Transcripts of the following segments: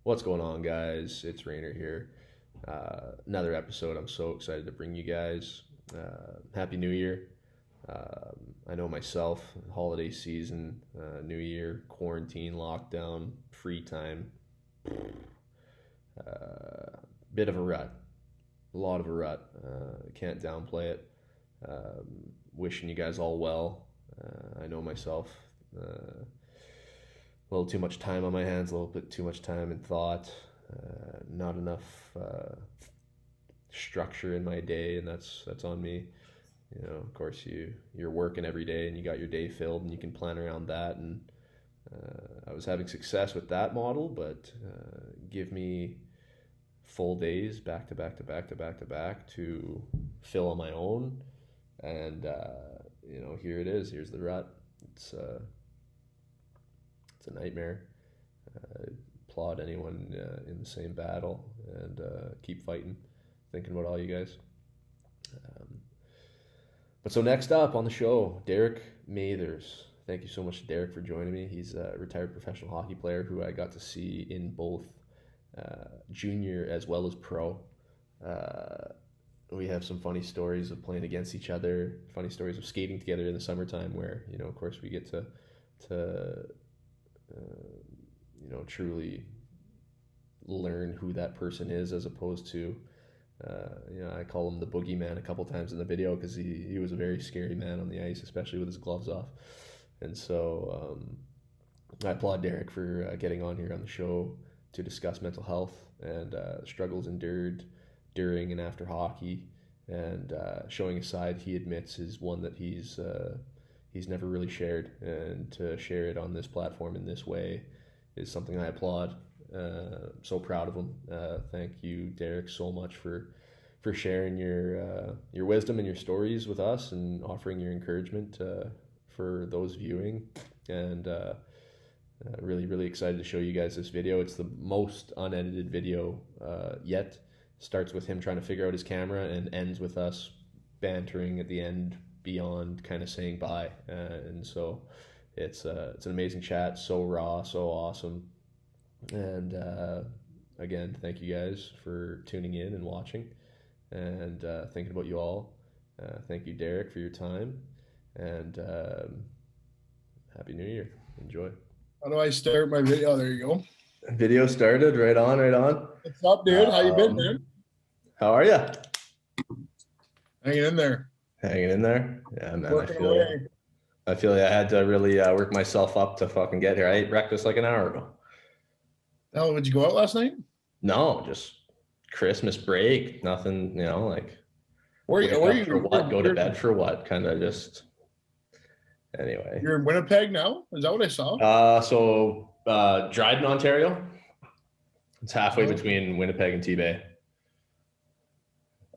What's going on, guys? It's Rainer here. Another episode. I'm so excited to bring you guys. Happy New Year. I know myself, holiday season, New Year, quarantine, lockdown, free time. Bit of a rut. A lot of a rut. Can't downplay it. Wishing you guys all well. I know myself. A little too much time on my hands, a little bit too much time and thought, not enough structure in my day, and that's on me. You know, of course, you're working every day, and you got your day filled, and you can plan around that. And I was having success with that model, but give me full days back to back to back to back to back to fill on my own, and here it is. Here's the rut. It's a nightmare. Applaud anyone in the same battle, and keep fighting. Thinking about all you guys. But so next up on the show, Derek Mathers. Thank you so much to Derek for joining me. He's a retired professional hockey player who I got to see in both junior as well as pro. We have some funny stories of playing against each other, funny stories of skating together in the summertime where, of course we get to truly learn who that person is, as opposed to, I call him the boogeyman a couple times in the video because he was a very scary man on the ice, especially with his gloves off. And so I applaud Derek for getting on here on the show to discuss mental health and struggles endured during and after hockey, and showing a side he admits is one that he's never really shared, and to share it on this platform in this way is something I applaud. So proud of him. Thank you, Derek, so much for sharing your wisdom and your stories with us, and offering your encouragement for those viewing. And really, really excited to show you guys this video. It's the most unedited video yet. Starts with him trying to figure out his camera and ends with us bantering at the end beyond kind of saying bye. And so it's an amazing chat, so raw, so awesome. And again, thank you guys for tuning in and watching, and thinking about you all. Thank you, Derek, for your time, and Happy New Year. Enjoy. How do I start my video? There you go. Video started. Right on, right on. What's up, dude? How you been, man? How are you? Hanging in there. Hanging in there? Yeah, man. Working away. I feel like I had to really work myself up to fucking get here. I ate breakfast like an hour ago. Oh, did you go out last night? No, just Christmas break. Nothing, like. Where you for what? Go to bed for what? Kind of just. Anyway. You're in Winnipeg now? Is that what I saw? Dryden, Ontario. It's halfway between Winnipeg and T-Bay.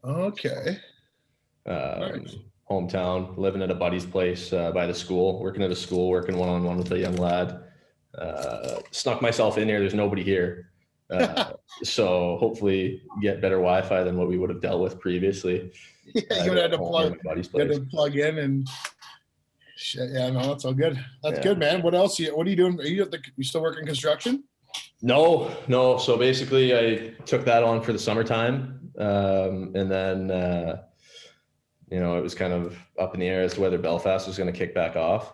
Okay. Nice. Hometown, living at a buddy's place by the school, working at a school, working one-on-one with a young lad. Snuck myself in here. There's nobody here. So hopefully get better Wi-Fi than what we would have dealt with previously. Yeah, you had to plug in and shit. Yeah, no, that's all good. That's good, man. What else? What are you doing? Are you still working construction? No. So basically I took that on for the summertime. And then, it was kind of up in the air as to whether Belfast was going to kick back off.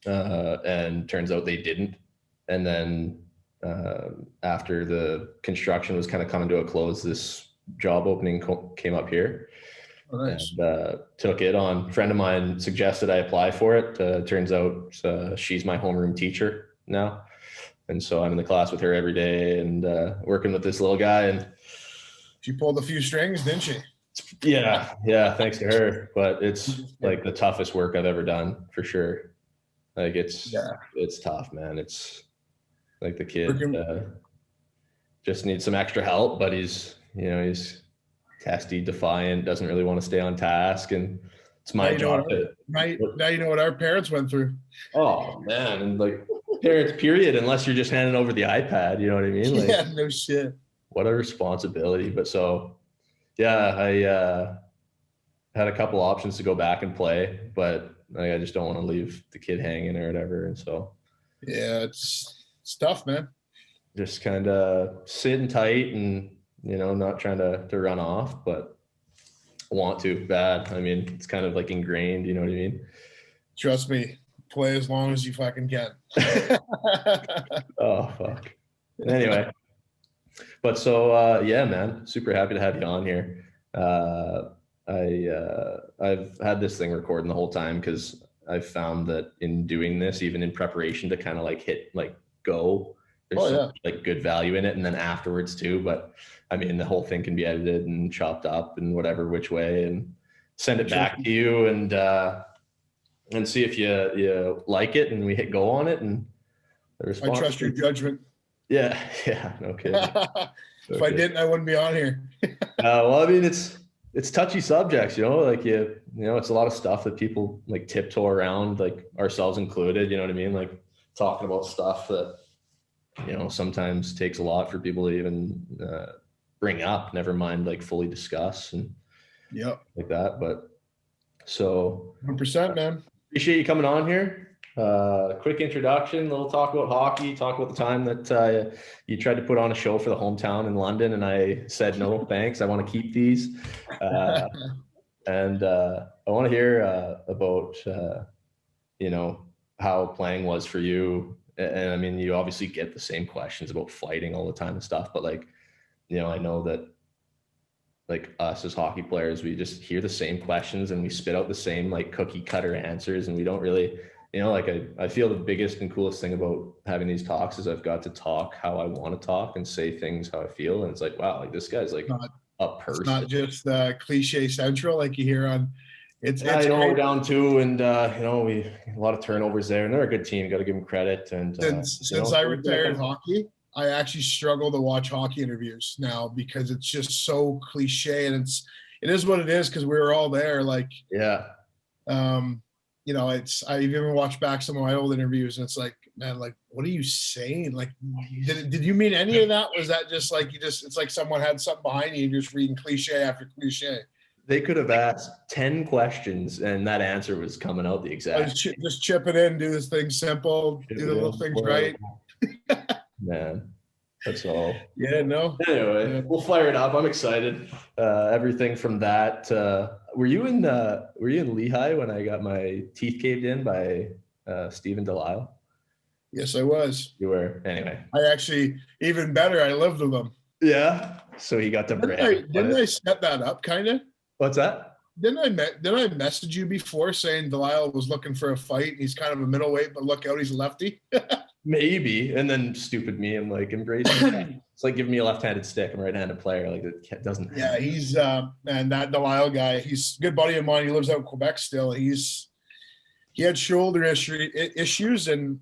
And turns out they didn't. And then after the construction was kind of coming to a close, this job opening came up here. Oh, nice. And took it on. A friend of mine suggested I apply for it. Turns out she's my homeroom teacher now. And so I'm in the class with her every day, and working with this little guy. And she pulled a few strings, didn't she? Yeah. Thanks to her. But it's like the toughest work I've ever done, for sure. Like it's tough, man. It's like the kid just needs some extra help, but he's testy, defiant, doesn't really want to stay on task, and it's my job. Now you know what our parents went through. Oh man, and like parents, period. Unless you're just handing over the iPad, you know what I mean? Like, yeah, no shit. What a responsibility. But so, yeah, I had a couple options to go back and play, but I just don't want to leave the kid hanging or whatever. And so, yeah, it's tough, man. just kind of sitting tight and, you know, not trying to run off, but want to bad. I mean, it's kind of like ingrained, you know what I mean? Trust me, play as long as you fucking can. Oh, fuck. Anyway, but so, yeah, man, super happy to have you on here. I've had this thing recording the whole time because I've found that in doing this, even in preparation to kind of like hit like go, there's so much, like good value in it, and then afterwards too. But I mean, the whole thing can be edited and chopped up and whatever which way, and send it back to you and see if you like it, and we hit go on it. And the response, I trust your judgment. Yeah, no kidding. If I didn't, I wouldn't be on here. Well, I mean, it's touchy subjects, you know, like you know, it's a lot of stuff that people like tiptoe around, like ourselves included, you know what I mean? Like talking about stuff that, you know, sometimes takes a lot for people to even bring up, never mind like fully discuss and like that. But so 100%, man. Appreciate you coming on here. Quick introduction, little talk about hockey, talk about the time that you tried to put on a show for the hometown in London, and I said no thanks, I want to keep these. And I want to hear about you know, how playing was for you. And I mean, you obviously get the same questions about fighting all the time and stuff, but like, you know, I know that like us as hockey players, we just hear the same questions and we spit out the same like cookie cutter answers, and we don't really, you know, like I feel the biggest and coolest thing about having these talks is I've got to talk how I want to talk and say things how I feel. And it's like, wow, like this guy's like a person. It's not just cliche central like you hear on. It's you know, we're down two, and you know, a lot of turnovers there, and they're a good team. Got to give them credit. And since you know, I retired hockey, I actually struggle to watch hockey interviews now because it's just so cliche, and it is what it is because we were all there. Like, you know, I've even watched back some of my old interviews, and it's like, man, like, what are you saying? Like, did you mean any of that? Was that just like it's like someone had something behind you and you're just reading cliche after cliche? They could have asked 10 questions and that answer was coming out the exact. Just chip it in, do this thing simple, do the little things right. Man, that's all. Yeah, no. Anyway, we'll fire it up. I'm excited. Everything from that. Were you in Lehigh when I got my teeth caved in by Stephen Delisle? Yes, I was. You were. Anyway. I actually, even better, I lived with him. Yeah. So he got to brag. Didn't I set that up, kind of? What's that? Didn't I message you before saying Delisle was looking for a fight? He's kind of a middleweight, but look out, he's a lefty. Maybe. And then stupid me, I'm like embracing it. It's like giving me a left-handed stick. I'm a right-handed player. Like it doesn't. Yeah, he's and that Delisle guy, he's a good buddy of mine. He lives out in Quebec still. He had shoulder issues and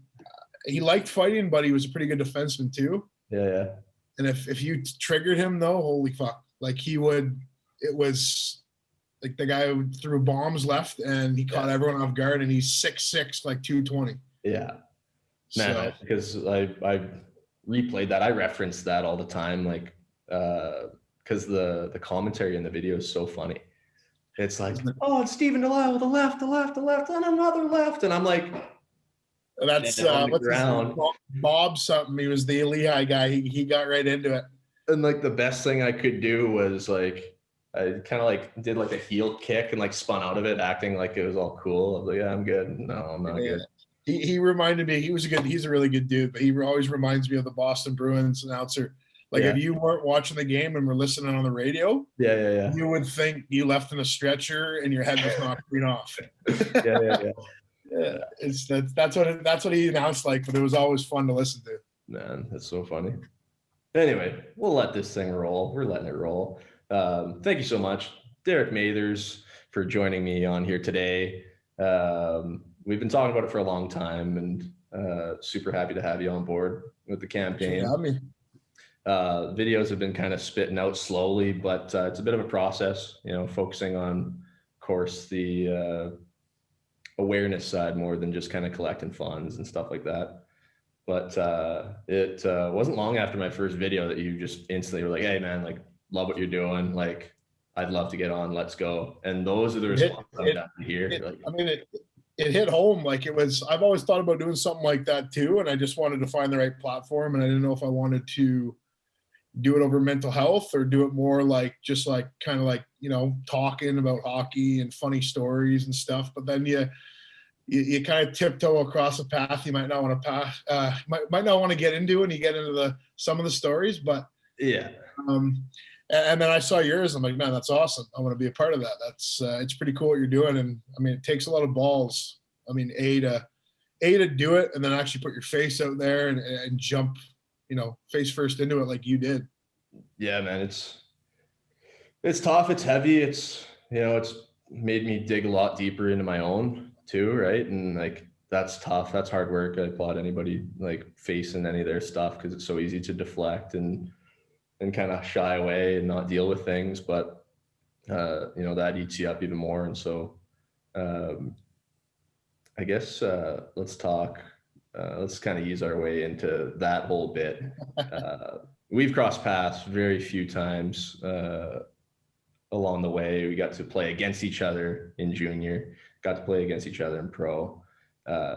he liked fighting, but he was a pretty good defenseman too. Yeah. And if you triggered him though, holy fuck. Like it was like the guy who threw bombs left and he caught everyone off guard, and he's 6'6", like 220. Yeah. Man, because I replayed that. I referenced that all the time, like because the commentary in the video is so funny. It's like, oh, it's Stephen Delisle with the left, and another left. And I'm like, that's what's his Bob something. He was the Lehigh guy. He got right into it. And like the best thing I could do was like, I kind of like did like a heel kick and like spun out of it, acting like it was all cool. I was like, yeah, I'm good. No, I'm not good. He reminded me, he's a really good dude, but he always reminds me of the Boston Bruins announcer. Like if you weren't watching the game and were listening on the radio, you would think you left in a stretcher and your head was knocked clean off. Yeah. That's what he announced like, but it was always fun to listen to. Man, that's so funny. Anyway, we'll let this thing roll. We're letting it roll. Thank you so much, Derek Mathers, for joining me on here today. We've been talking about it for a long time, and super happy to have you on board with the campaign. Videos have been kind of spitting out slowly, but it's a bit of a process, you know, focusing on, of course, the awareness side more than just kind of collecting funds and stuff like that. But it wasn't long after my first video that you just instantly were like, hey man, like, love what you're doing. Like, I'd love to get on, let's go. And those are the responses I'm down to hear. I mean, it hit home. Like I've always thought about doing something like that too. And I just wanted to find the right platform. And I didn't know if I wanted to do it over mental health or do it more like, just like kind of like, talking about hockey and funny stories and stuff. But then you kind of tiptoe across a path you might not want to pass, might not want to get into, and you get into some of the stories. But yeah. And then I saw yours. I'm like, man, that's awesome. I want to be a part of that. That's it's pretty cool what you're doing. And I mean, it takes a lot of balls. I mean, to do it, and then actually put your face out there and jump, face first into it like you did. Yeah, man, it's tough. It's heavy. It's made me dig a lot deeper into my own too, right? And like that's tough. That's hard work. I applaud anybody like facing any of their stuff, because it's so easy to deflect and kind of shy away and not deal with things. But that eats you up even more. And so I guess let's talk. Let's kind of use our way into that whole bit. We've crossed paths very few times along the way. We got to play against each other in junior, got to play against each other in pro,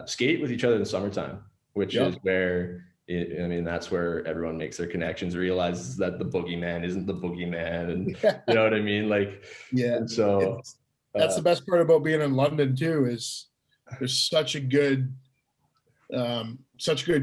skate with each other in the summertime, which is where, that's where everyone makes their connections, realizes that the boogeyman isn't the boogeyman. And you know what I mean? Like, yeah. And so that's the best part about being in London too, is there's such a good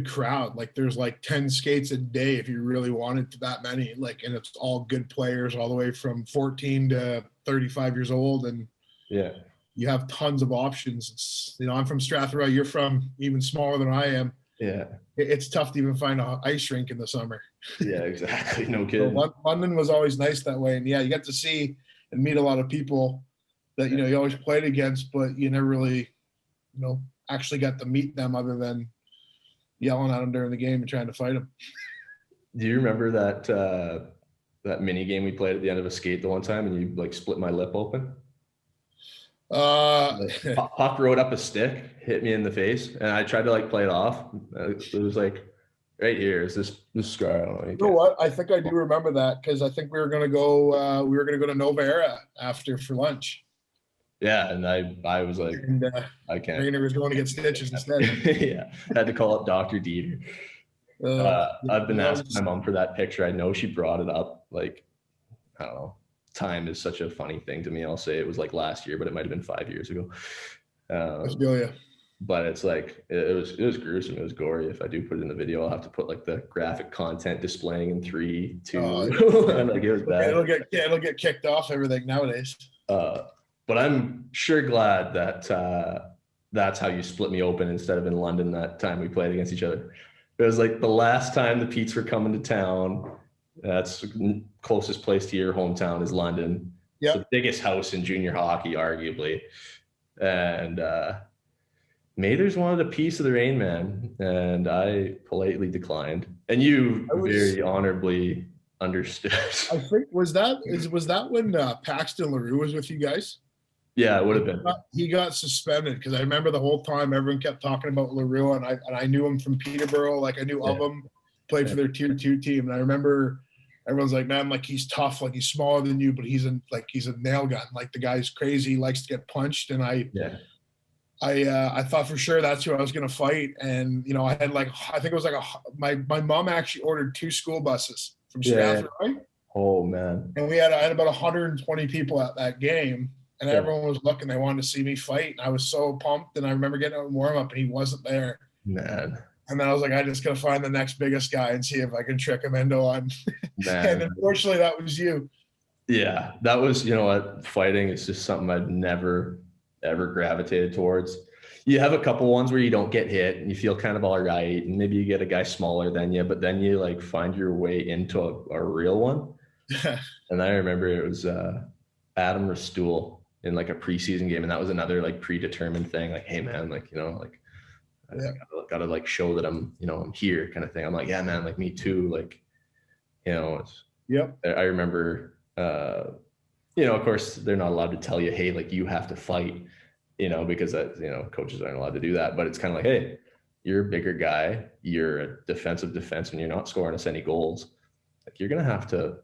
crowd. Like there's like 10 skates a day if you really wanted to, that many, like, and it's all good players all the way from 14 to 35 years old. And yeah, you have tons of options. It's, I'm from Strathroy, you're from even smaller than I am. Yeah, it's tough to even find an ice rink in the summer. Yeah, exactly. No kidding. So London was always nice that way. And yeah, you get to see and meet a lot of people that, you always played against, but you never really, actually got to meet them other than yelling at them during the game and trying to fight them. Do you remember that mini game we played at the end of a skate the one time, and you like split my lip open? Puck rode up a stick, hit me in the face, and I tried to like play it off. It was like right here is this scar. I don't know. You know what? I think I do remember that, because I think we were gonna go to Nova Era after for lunch. Yeah, and I was like, I can't. Raine was going to get stitches instead. Yeah, had to call up Dr. Dieter. I've been asking my mom for that picture. I know she brought it up. Like, I don't know. Time is such a funny thing to me. I'll say it was like last year, but it might have been 5 years ago. I feel you. But it's like it was gruesome. It was gory. If I do put it in the video, I'll have to put like the graphic content displaying in 3, 2. Like it was bad. It'll get kicked off everything nowadays. But I'm sure glad that that's how you split me open instead of in London that time we played against each other. It was like the last time the Petes were coming to town. That's the closest place to your hometown is London. Yeah, the biggest house in junior hockey, arguably. And Mathers wanted a piece of the Raine man, and I politely declined. And you very honorably understood. I think was that when Paxton LaRue was with you guys? Yeah, it would have been. He got suspended, because I remember the whole time everyone kept talking about LaRue, and I knew him from Peterborough. Like I knew of him, played for their tier 2 team, and I remember everyone's like, man, like he's tough, like he's smaller than you, but he's a nail gun. Like the guy's crazy, he likes to get punched, and I thought for sure that's who I was gonna fight. And I had I think it was like my mom actually ordered 2 school buses from Strathroy. Yeah. Oh man! And I had about 120 people at that game. And everyone was looking. They wanted to see me fight. And I was so pumped. And I remember getting out in warm-up, and he wasn't there. Man. And then I was like, I just got to find the next biggest guy and see if I can trick him into one. And unfortunately, that was you. Yeah, that was, fighting is just something I'd never, ever gravitated towards. You have a couple ones where you don't get hit and you feel kind of all right. And maybe you get a guy smaller than you, but then you like find your way into a real one. And I remember it was Adam Restool in like a preseason game, and that was another like predetermined thing, like, hey man, like I gotta like show that I'm I'm here kind of thing. I'm like, yeah man, like me too, like it's I remember of course they're not allowed to tell you, hey, like you have to fight, because that coaches aren't allowed to do that, but it's kind of like, hey, you're a bigger guy, you're a defensive defenseman, you're not scoring us any goals, like you're gonna have to.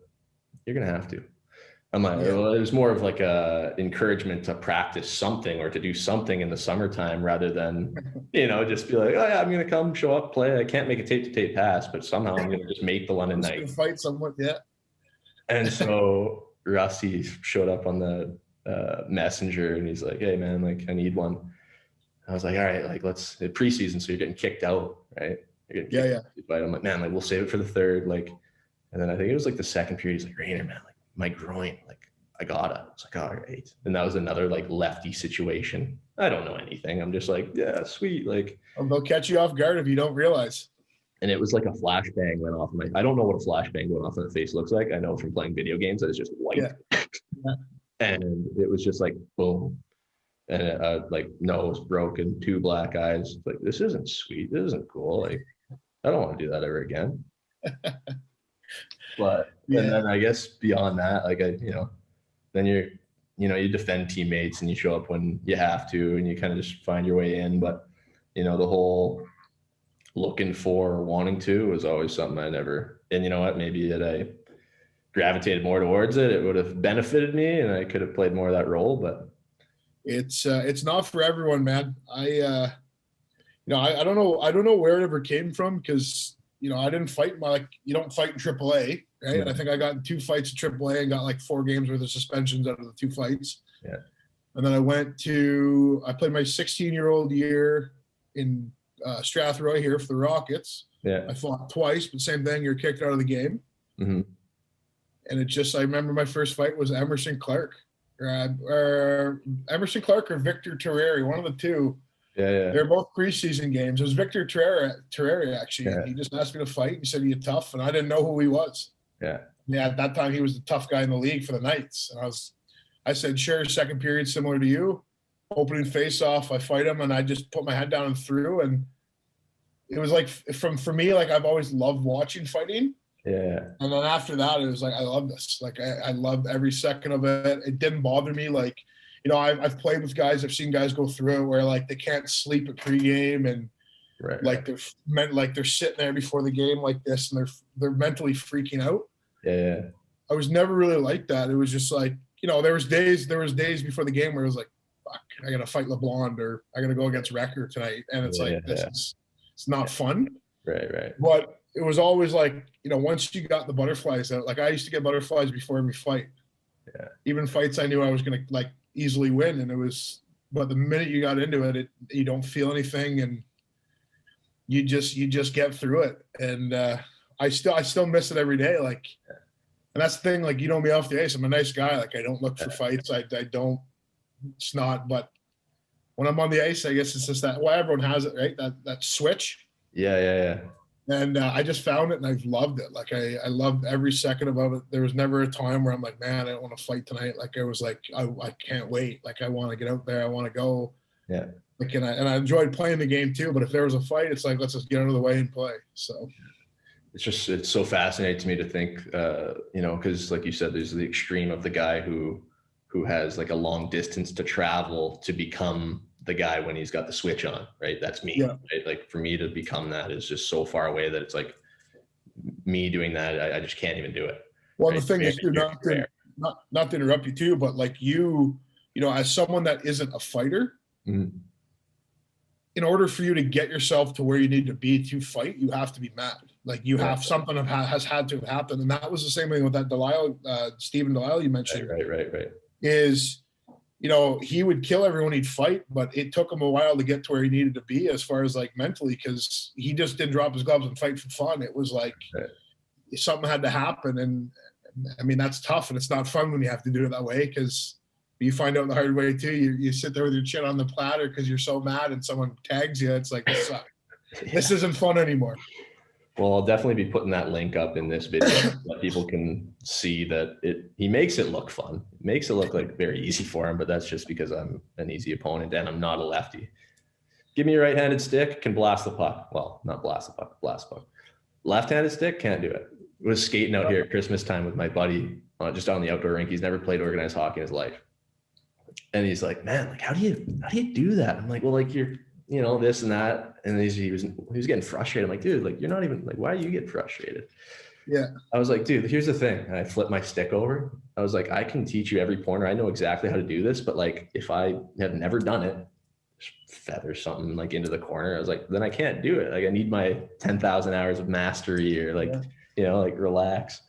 I'm like, well, it was more of like a encouragement to practice something or to do something in the summertime rather than, just be like, oh yeah, I'm going to come show up, play. I can't make a tape to tape pass, but somehow I'm going to just make the London night. Going to fight someone. Yeah. And so Rusty showed up on the messenger and he's like, hey man, like I need one. I was like, all right, like let's preseason. So you're getting kicked out, right? You're getting kicked out. I'm like, man, like we'll save it for the third. Like, and then I think it was like the second period. He's like, Raine, man, like my groin, like I gotta. I was like, all right. And that was another like lefty situation. I don't know anything. I'm just like, yeah, sweet. Like, they'll catch you off guard if you don't realize. And it was like a flashbang went off. I don't know what a flashbang going off in the face looks like. I know from playing video games that it's just white. Yeah. And it was just like, boom. And like nose broken, 2 black eyes. Like, this isn't sweet. This isn't cool. Like, I don't want to do that ever again. But and then I guess beyond that, like then you defend teammates and you show up when you have to and you kind of just find your way in. But the whole looking for or wanting to was always something I never. And you know what? Maybe had I gravitated more towards it, it would have benefited me and I could have played more of that role. But it's not for everyone, man. I don't know where it ever came from because I didn't fight you don't fight in AAA, right? Mm-hmm. And I think I got in 2 fights in AAA and got like 4 games worth of suspensions out of the 2 fights. Yeah. And then I played my 16-year-old year in Strathroy here for the Rockets. Yeah. I fought twice, but same thing, you're kicked out of the game. Mm-hmm. And I remember my first fight was Emerson Clark. Or Emerson Clark or Victor Terreri, one of the 2. Yeah. They're both preseason games. It was Victor Terreri actually. Yeah. He just asked me to fight. He said, "Are you tough?" And I didn't know who he was. Yeah. Yeah. At that time, he was the tough guy in the league for the Knights. And I said, "Sure." Second period, similar to you. Opening face off, I fight him, and I just put my head down and threw. And it was like for me, like I've always loved watching fighting. Yeah. And then after that, it was like I love this. Like I loved every second of it. It didn't bother me. Like, I've played with guys. I've seen guys go through it where like they can't sleep at pregame and they're sitting there before the game like this and they're mentally freaking out. Yeah. I was never really like that. It was just like there was days before the game where it was like, fuck, I gotta fight LeBlond or I gotta go against Wrecker tonight, and it's it's not fun. Right. But it was always like once you got the butterflies out, like I used to get butterflies before every fight. Yeah. Even fights I knew I was gonna like easily win, and but the minute you got into it, you don't feel anything, and you just get through it. And I still miss it every day. Like, and that's the thing. Like, me off the ice, I'm a nice guy. Like, I don't look for fights. I don't. It's not. But when I'm on the ice, I guess it's just that. Well, everyone has it, right? That switch. Yeah. And I just found it, and I've loved it. Like I loved every second of it. There was never a time where I'm like, man, I don't want to fight tonight. Like I was like, I can't wait. Like I want to get out there. I want to go. Yeah. Like and I enjoyed playing the game too. But if there was a fight, it's like let's just get out of the way and play. So it's so fascinating to me to think, because like you said, there's the extreme of the guy who has like a long distance to travel to become the guy when he's got the switch on, right? That's me. Yeah. Right? Like for me to become that is just so far away that it's like me doing that. I just can't even do it. Well, right? The thing is, not to interrupt you too, but like as someone that isn't a fighter, mm-hmm. in order for you to get yourself to where you need to be to fight, you have to be mad. Like you have something has had to have happened. And that was the same thing with that Stephen Delisle you mentioned. Right. Is, he would kill everyone he'd fight, but it took him a while to get to where he needed to be as far as like mentally, because he just didn't drop his gloves and fight for fun. It was like something had to happen. And I mean, that's tough, and it's not fun when you have to do it that way, because you find out the hard way too. You sit there with your chin on the platter because you're so mad and someone tags you. It's like, this sucks. This isn't fun anymore. Well, I'll definitely be putting that link up in this video so that people can see that he makes it look fun. It makes it look like very easy for him, but that's just because I'm an easy opponent and I'm not a lefty. Give me a right-handed stick, can blast the puck. Well, not blast the puck, blast the puck. Left-handed stick, can't do it. I was skating out here at Christmas time with my buddy, just on the outdoor rink. He's never played organized hockey in his life. And he's like, man, like, how do you do that? I'm like, well, like you're, this and that. And he was getting frustrated. I'm like, dude, like, you're not even like, why do you get frustrated? Yeah. I was like, dude, here's the thing. And I flipped my stick over. I was like, I can teach you every pointer. I know exactly how to do this, but like, if I have never done it, feather something like into the corner. I was like, then I can't do it. Like, I need my 10,000 hours of mastery, or like, like relax.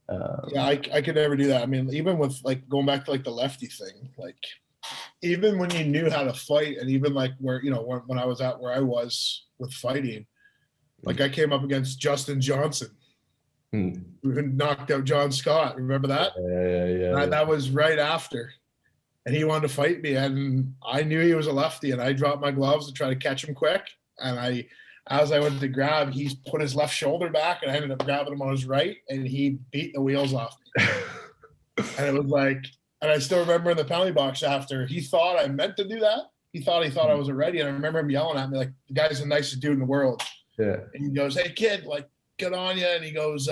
I could never do that. I mean, even with like going back to like the lefty thing, like even when you knew how to fight, and even like where, when I was at where I was with fighting, like I came up against Justin Johnson, who knocked out John Scott. Remember that? Yeah. That was right after. And he wanted to fight me, and I knew he was a lefty, and I dropped my gloves to try to catch him quick. And as I went to grab, he put his left shoulder back, and I ended up grabbing him on his right, and he beat the wheels off me. And it was like, and I still remember in the penalty box after, he thought I meant to do that. He thought I was ready, and I remember him yelling at me like, "The guy's the nicest dude in the world." Yeah. And he goes, "Hey kid, like, get on you." And he goes,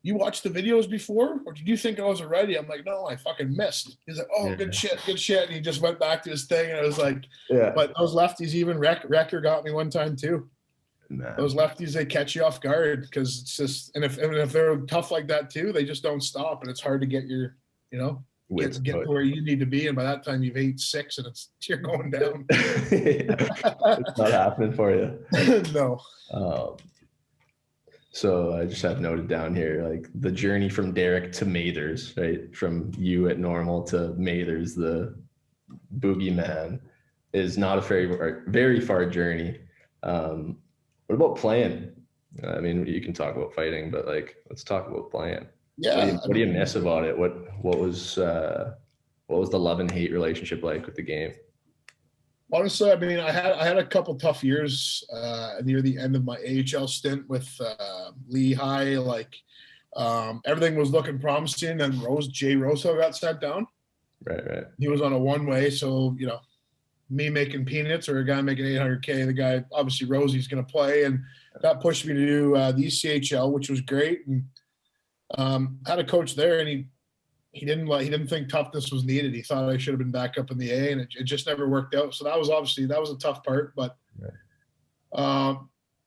"You watched the videos before, or did you think I was ready?" I'm like, "No, I fucking missed." He's like, "Oh, good shit. And he just went back to his thing, and I was like, yeah. But those lefties, even Wrecker got me one time too. Man. Those lefties, they catch you off guard, because it's just, and if they're tough like that too, they just don't stop, and it's hard to get your, get to where you need to be. And by that time, you've ate 6, and you're going down. It's not happening for you. No. So I just have noted down here, like, the journey from Derek to Mathers, right? From you at normal to Mathers, the boogeyman, is not a very far journey. What about playing? I mean, you can talk about fighting, but like, let's talk about playing. Yeah. What do you miss about it? What was the love and hate relationship like with the game? Honestly, I mean, I had a couple tough years near the end of my AHL stint with Lehigh. Like, everything was looking promising, and Jay Rosa got sent down. Right. He was on a one-way, so me making peanuts or a guy making $800K. The guy, obviously, Rosie's going to play, and that pushed me to do the ECHL, which was great. And had a coach there, and he didn't think toughness was needed. He thought I should have been back up in the A, and it just never worked out. So that was a tough part. But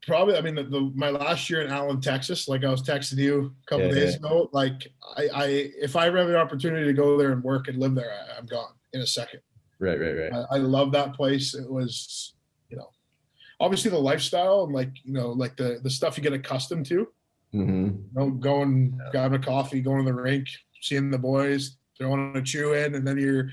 probably, I mean, my last year in Allen, Texas, like I was texting you a couple days ago, like if I ever have an opportunity to go there and work and live there, I'm gone in a second. Right. I love that place. It was, obviously the lifestyle and like the stuff you get accustomed to. Mm-hmm. Going, grabbing a coffee, going to the rink, seeing the boys, throwing a chew in, and then you're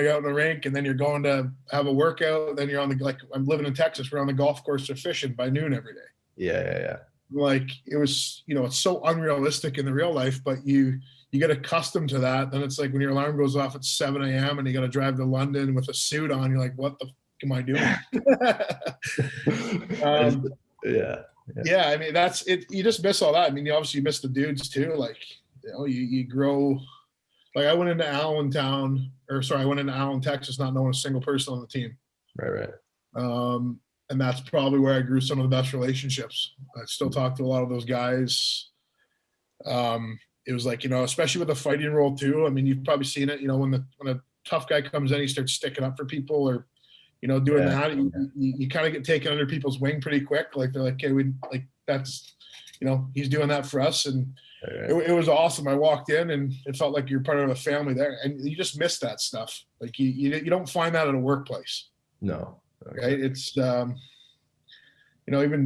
out in the rink, and then you're going to have a workout. Then you're on like, I'm living in Texas. We're on the golf course or fishing by noon every day. Yeah. Like, it was, it's so unrealistic in the real life, but you get accustomed to that. Then it's like when your alarm goes off at 7 a.m. and you got to drive to London with a suit on, you're like, what the fuck am I doing? Yeah. I mean, that's it. You just miss all that. I mean, you obviously miss the dudes too. Like, you grow. Like, I went into Allen, Texas, not knowing a single person on the team. Right. And that's probably where I grew some of the best relationships. I still talk to a lot of those guys. It was like, especially with the fighting role too. I mean, you've probably seen it, when a tough guy comes in, he starts sticking up for people, or, doing that. You kind of get taken under people's wing pretty quick. Like, they're like, okay, that's, he's doing that for us. And it was awesome. I walked in, and it felt like you're part of a family there, and you just miss that stuff. Like, you don't find that at a workplace. No. Okay. Right? It's, even,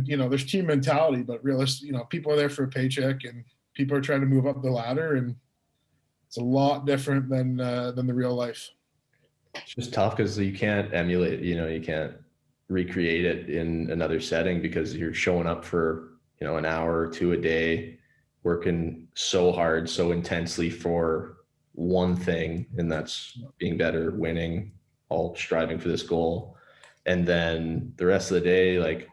there's team mentality, but realistic, people are there for a paycheck, and people are trying to move up the ladder, and it's a lot different than the real life. It's just tough because you can't emulate, you can't recreate it in another setting, because you're showing up for, an hour or two a day, working so hard, so intensely for one thing, and that's being better, winning, all striving for this goal. And then the rest of the day, like,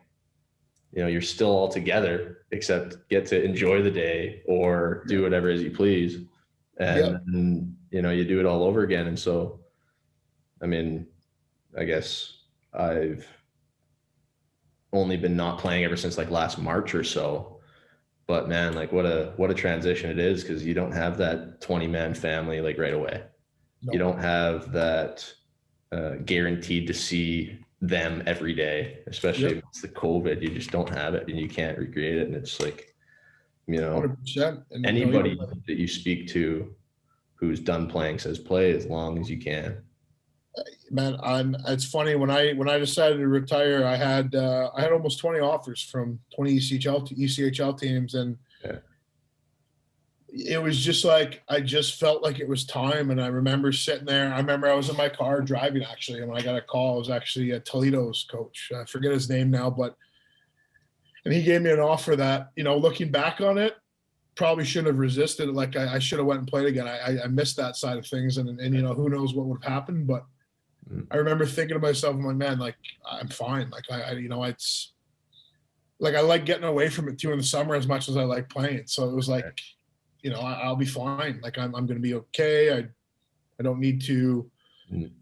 you're still all together, except get to enjoy the day or do whatever as you please. And, you do it all over again. And so, I mean, I guess I've only been not playing ever since like last March or so, but man, like what a transition it is. 'Cause you don't have that 20-man family, like, right away. No. You don't have that guaranteed to see them every day, especially if it's the COVID. You just don't have it, and you can't recreate it. And it's like, you know, 100%. And anybody that you speak to who's done playing says play as long as you can. Man, it's funny when I decided to retire, I had almost 20 offers from 20 ECHL teams, and it was just like I just felt like it was time. And I remember sitting there. I remember I was in my car driving actually, and when I got a call, it was actually Toledo's coach. I forget his name now, and he gave me an offer that, looking back on it, probably shouldn't have resisted. Like I should have went and played again. I missed that side of things, and who knows what would have happened, but. I remember thinking to myself, I'm like, man, like I'm fine. Like it's like I like getting away from it too in the summer as much as I like playing. So it was like, I'll be fine. Like I'm going to be okay. I don't need to.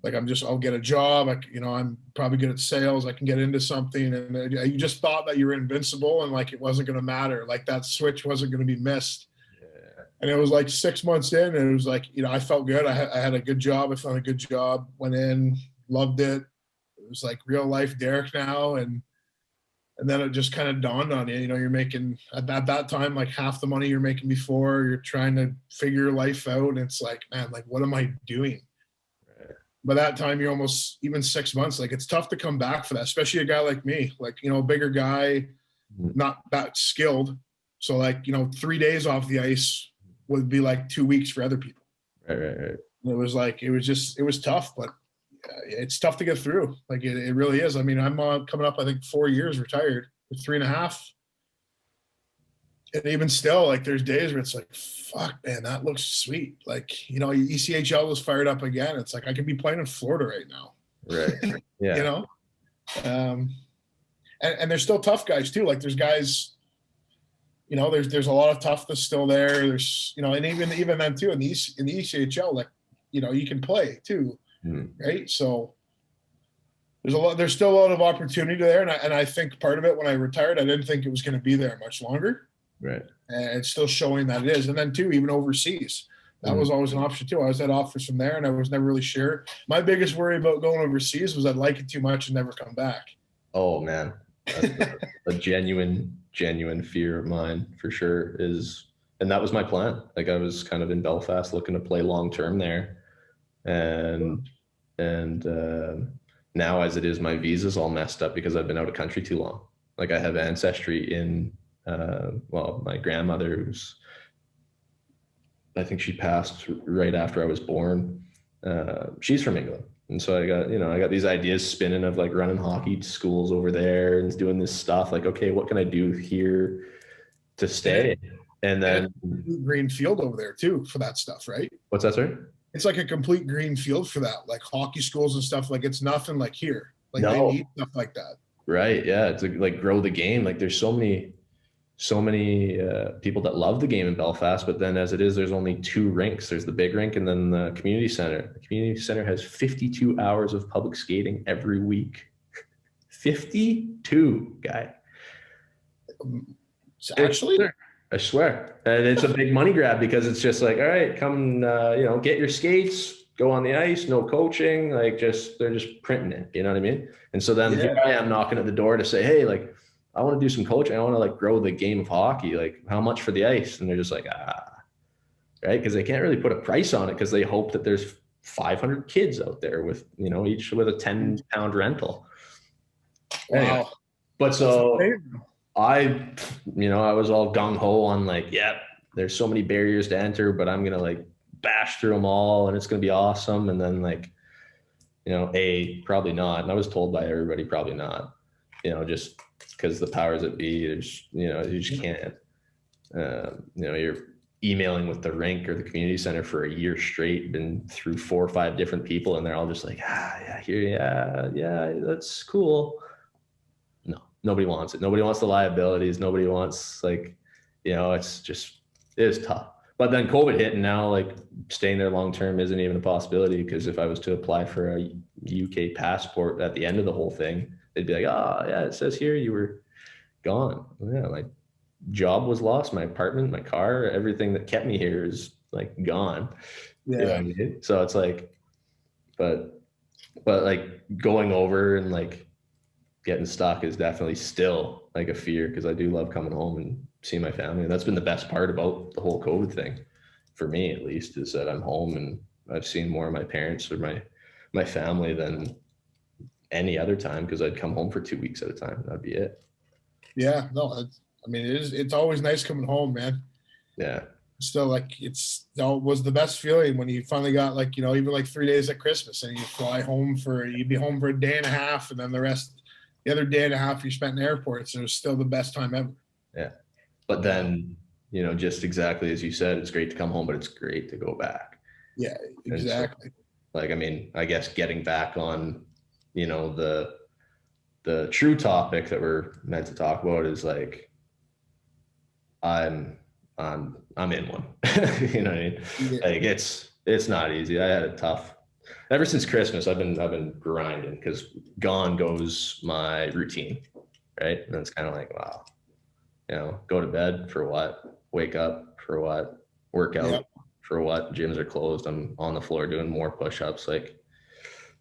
Like I'll get a job. I'm probably good at sales. I can get into something, and you just thought that you were invincible, and like it wasn't going to matter. Like that switch wasn't going to be missed. And it was like 6 months in, and it was like, I felt good. I had a good job. I found a good job, went in, loved it. It was like real life Derek now. And then it just kind of dawned on you, you're making at that time, like half the money you're making before. You're trying to figure your life out. And it's like, man, like, what am I doing? Right. By that time, you're almost even 6 months. Like it's tough to come back for that, especially a guy like me, like, a bigger guy, not that skilled. So like, 3 days off the ice would be like 2 weeks for other people. Right. It was tough, but it's tough to get through. Like it really is. I mean, I'm coming up, I think 4 years retired, or 3.5. And even still, like there's days where it's like, fuck, man, that looks sweet. Like, ECHL was fired up again. It's like, I could be playing in Florida right now. Right. Yeah. And there's still tough guys too. Like there's guys, there's a lot of toughness still there. There's, and even then too, in the ECHL, like, you can play too. Right. So there's still a lot of opportunity there. And I think part of it, when I retired, I didn't think it was going to be there much longer. Right. And it's still showing that it is. And then too, even overseas, that was always an option too. I was at offers from there, and I was never really sure. My biggest worry about going overseas was I'd like it too much and never come back. Oh man. That's a genuine fear of mine for sure and that was my plan. Like I was kind of in Belfast looking to play long-term there. And now as it is, my visa's all messed up because I've been out of country too long. Like I have ancestry in, my grandmother, I think she passed right after I was born. She's from England. And so I got these ideas spinning of like running hockey schools over there and doing this stuff. Like, okay, what can I do here to stay? And then green field over there too for that stuff, right? What's that, sorry? It's like a complete green field for that, like hockey schools and stuff. Like it's nothing like here. Like they need stuff like that. Right. Yeah. It's like grow the game. Like there's so many people that love the game in Belfast, but then as it is, there's only 2 rinks. There's the big rink and then the community center. The community center has 52 hours of public skating every week. 52, guy. Actually, I swear. And it's a big money grab because it's just like, all right, come, get your skates, go on the ice, no coaching. Like they're just printing it. You know what I mean? And so then here I am knocking at the door to say, hey, like, I want to do some coaching. I want to like grow the game of hockey. Like how much for the ice? And they're just like, right. Cause they can't really put a price on it because they hope that there's 500 kids out there with, each with a 10-pound rental. Wow. Anyway, but so I was all gung ho on like, there's so many barriers to enter, but I'm going to like bash through them all and it's going to be awesome. And then like, probably not. And I was told by everybody, probably not, just because the powers that be, there's, you just can't, you're emailing with the rink or the community center for a year straight, been through 4 or 5 different people. And they're all just like, that's cool. No, nobody wants it. Nobody wants the liabilities. Nobody wants like, it is tough. But then COVID hit and now like staying there long-term isn't even a possibility because if I was to apply for a UK passport at the end of the whole thing, they'd be like, it says here you were gone. Yeah, my job was lost, my apartment, my car, everything that kept me here is like gone. Yeah. You know what I mean? So it's like, but like going over and like getting stuck is definitely still like a fear because I do love coming home and see my family. And that's been the best part about the whole COVID thing, for me at least, is that I'm home and I've seen more of my parents or my family than any other time, because I'd come home for 2 weeks at a time. That'd be it. Yeah, no, I mean, it's always nice coming home, man. Yeah. Still, like, it was the best feeling when you finally got, like, you know, even like 3 days at Christmas and you fly home you'd be home for a day and a half, and then the other day and a half you spent in airports. It was still the best time ever. Yeah. But then, you know, just exactly as you said, it's great to come home, but it's great to go back. Yeah, exactly. So, like, I mean, I guess getting back on, you know, the true topic that we're meant to talk about is like, I'm in one. You know what I mean? Yeah. Like, it's not easy. I had it tough. Ever since Christmas, I've been grinding, because gone goes my routine, right? And it's kind of like, wow, you know, go to bed for what? Wake up for what? Work out for what? Gyms are closed. I'm on the floor doing more push-ups, like,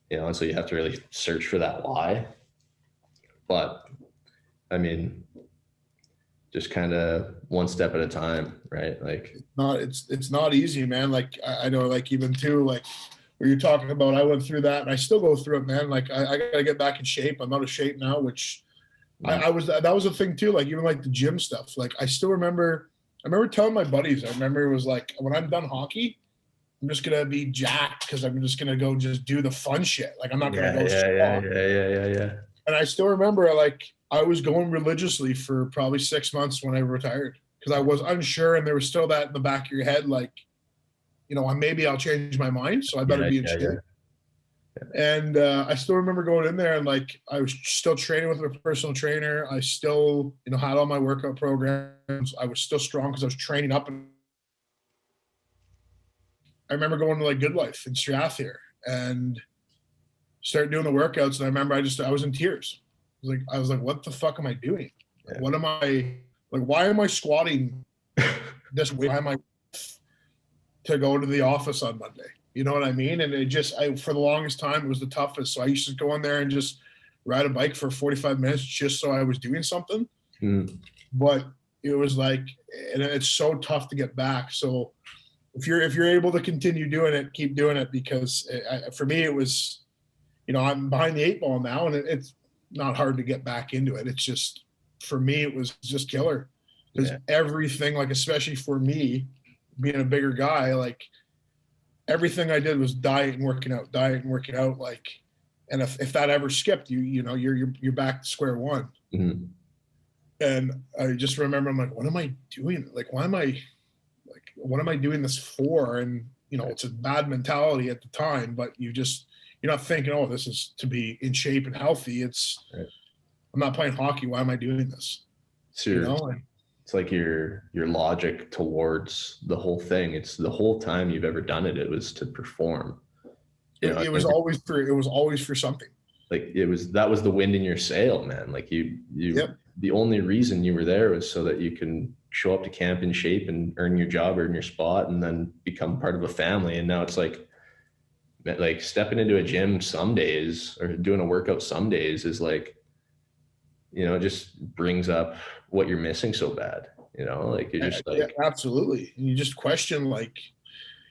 you know, and so you have to really search for that why. But I mean, just kind of one step at a time, right? Like, it's not easy, man. Like, I know, like, even too, like, where you're talking about, I went through that and I still go through it, man. Like, I gotta get back in shape. I'm out of shape now, which that was a thing too. Like, even like the gym stuff. Like, I remember telling my buddies, it was like, when I'm done hockey, I'm just gonna be jacked, because I'm just gonna go just do the fun shit. Like, I'm not gonna go strong. Yeah. And I still remember, like, I was going religiously for probably 6 months when I retired, because I was unsure, and there was still that in the back of your head, like, you know, maybe I'll change my mind, so I better be in shape. Yeah. And I still remember going in there, and like, I was still training with a personal trainer. I still, you know, had all my workout programs. I was still strong because I was training up. And I remember going to like Good Life in Strath here and started doing the workouts. And I remember I was in tears. I was like, what the fuck am I doing? Like, what am I, like, why am I squatting this way? Why am I to go to the office on Monday? You know what I mean? And for the longest time, it was the toughest. So I used to go in there and just ride a bike for 45 minutes just so I was doing something. But it was like, and it's so tough to get back. So if you're able to continue doing it, keep doing it, because for me, it was, you know, I'm behind the 8 ball now, and it's not hard to get back into it. It's just, for me, it was just killer, because everything, like, especially for me being a bigger guy, like, everything I did was diet and working out, like, and if that ever skipped, you know, you're back to square one. Mm-hmm. And I just remember, I'm like, what am I doing? Like, what am I doing this for? And, you know, it's a bad mentality at the time, but you're not thinking, oh, this is to be in shape and healthy. It's, I'm not playing hockey. Why am I doing this? Sure. You know? It's like your logic towards the whole thing. It's the whole time you've ever done it, it was to perform. You know, it was always for something. Like, that was the wind in your sail, man. Like, the only reason you were there was so that you can show up to camp in shape and earn your job, earn your spot, and then become part of a family. And now it's like stepping into a gym some days or doing a workout some days is like, you know, it just brings up what you're missing so bad, you know, like, you're just like, absolutely. And you just question, like,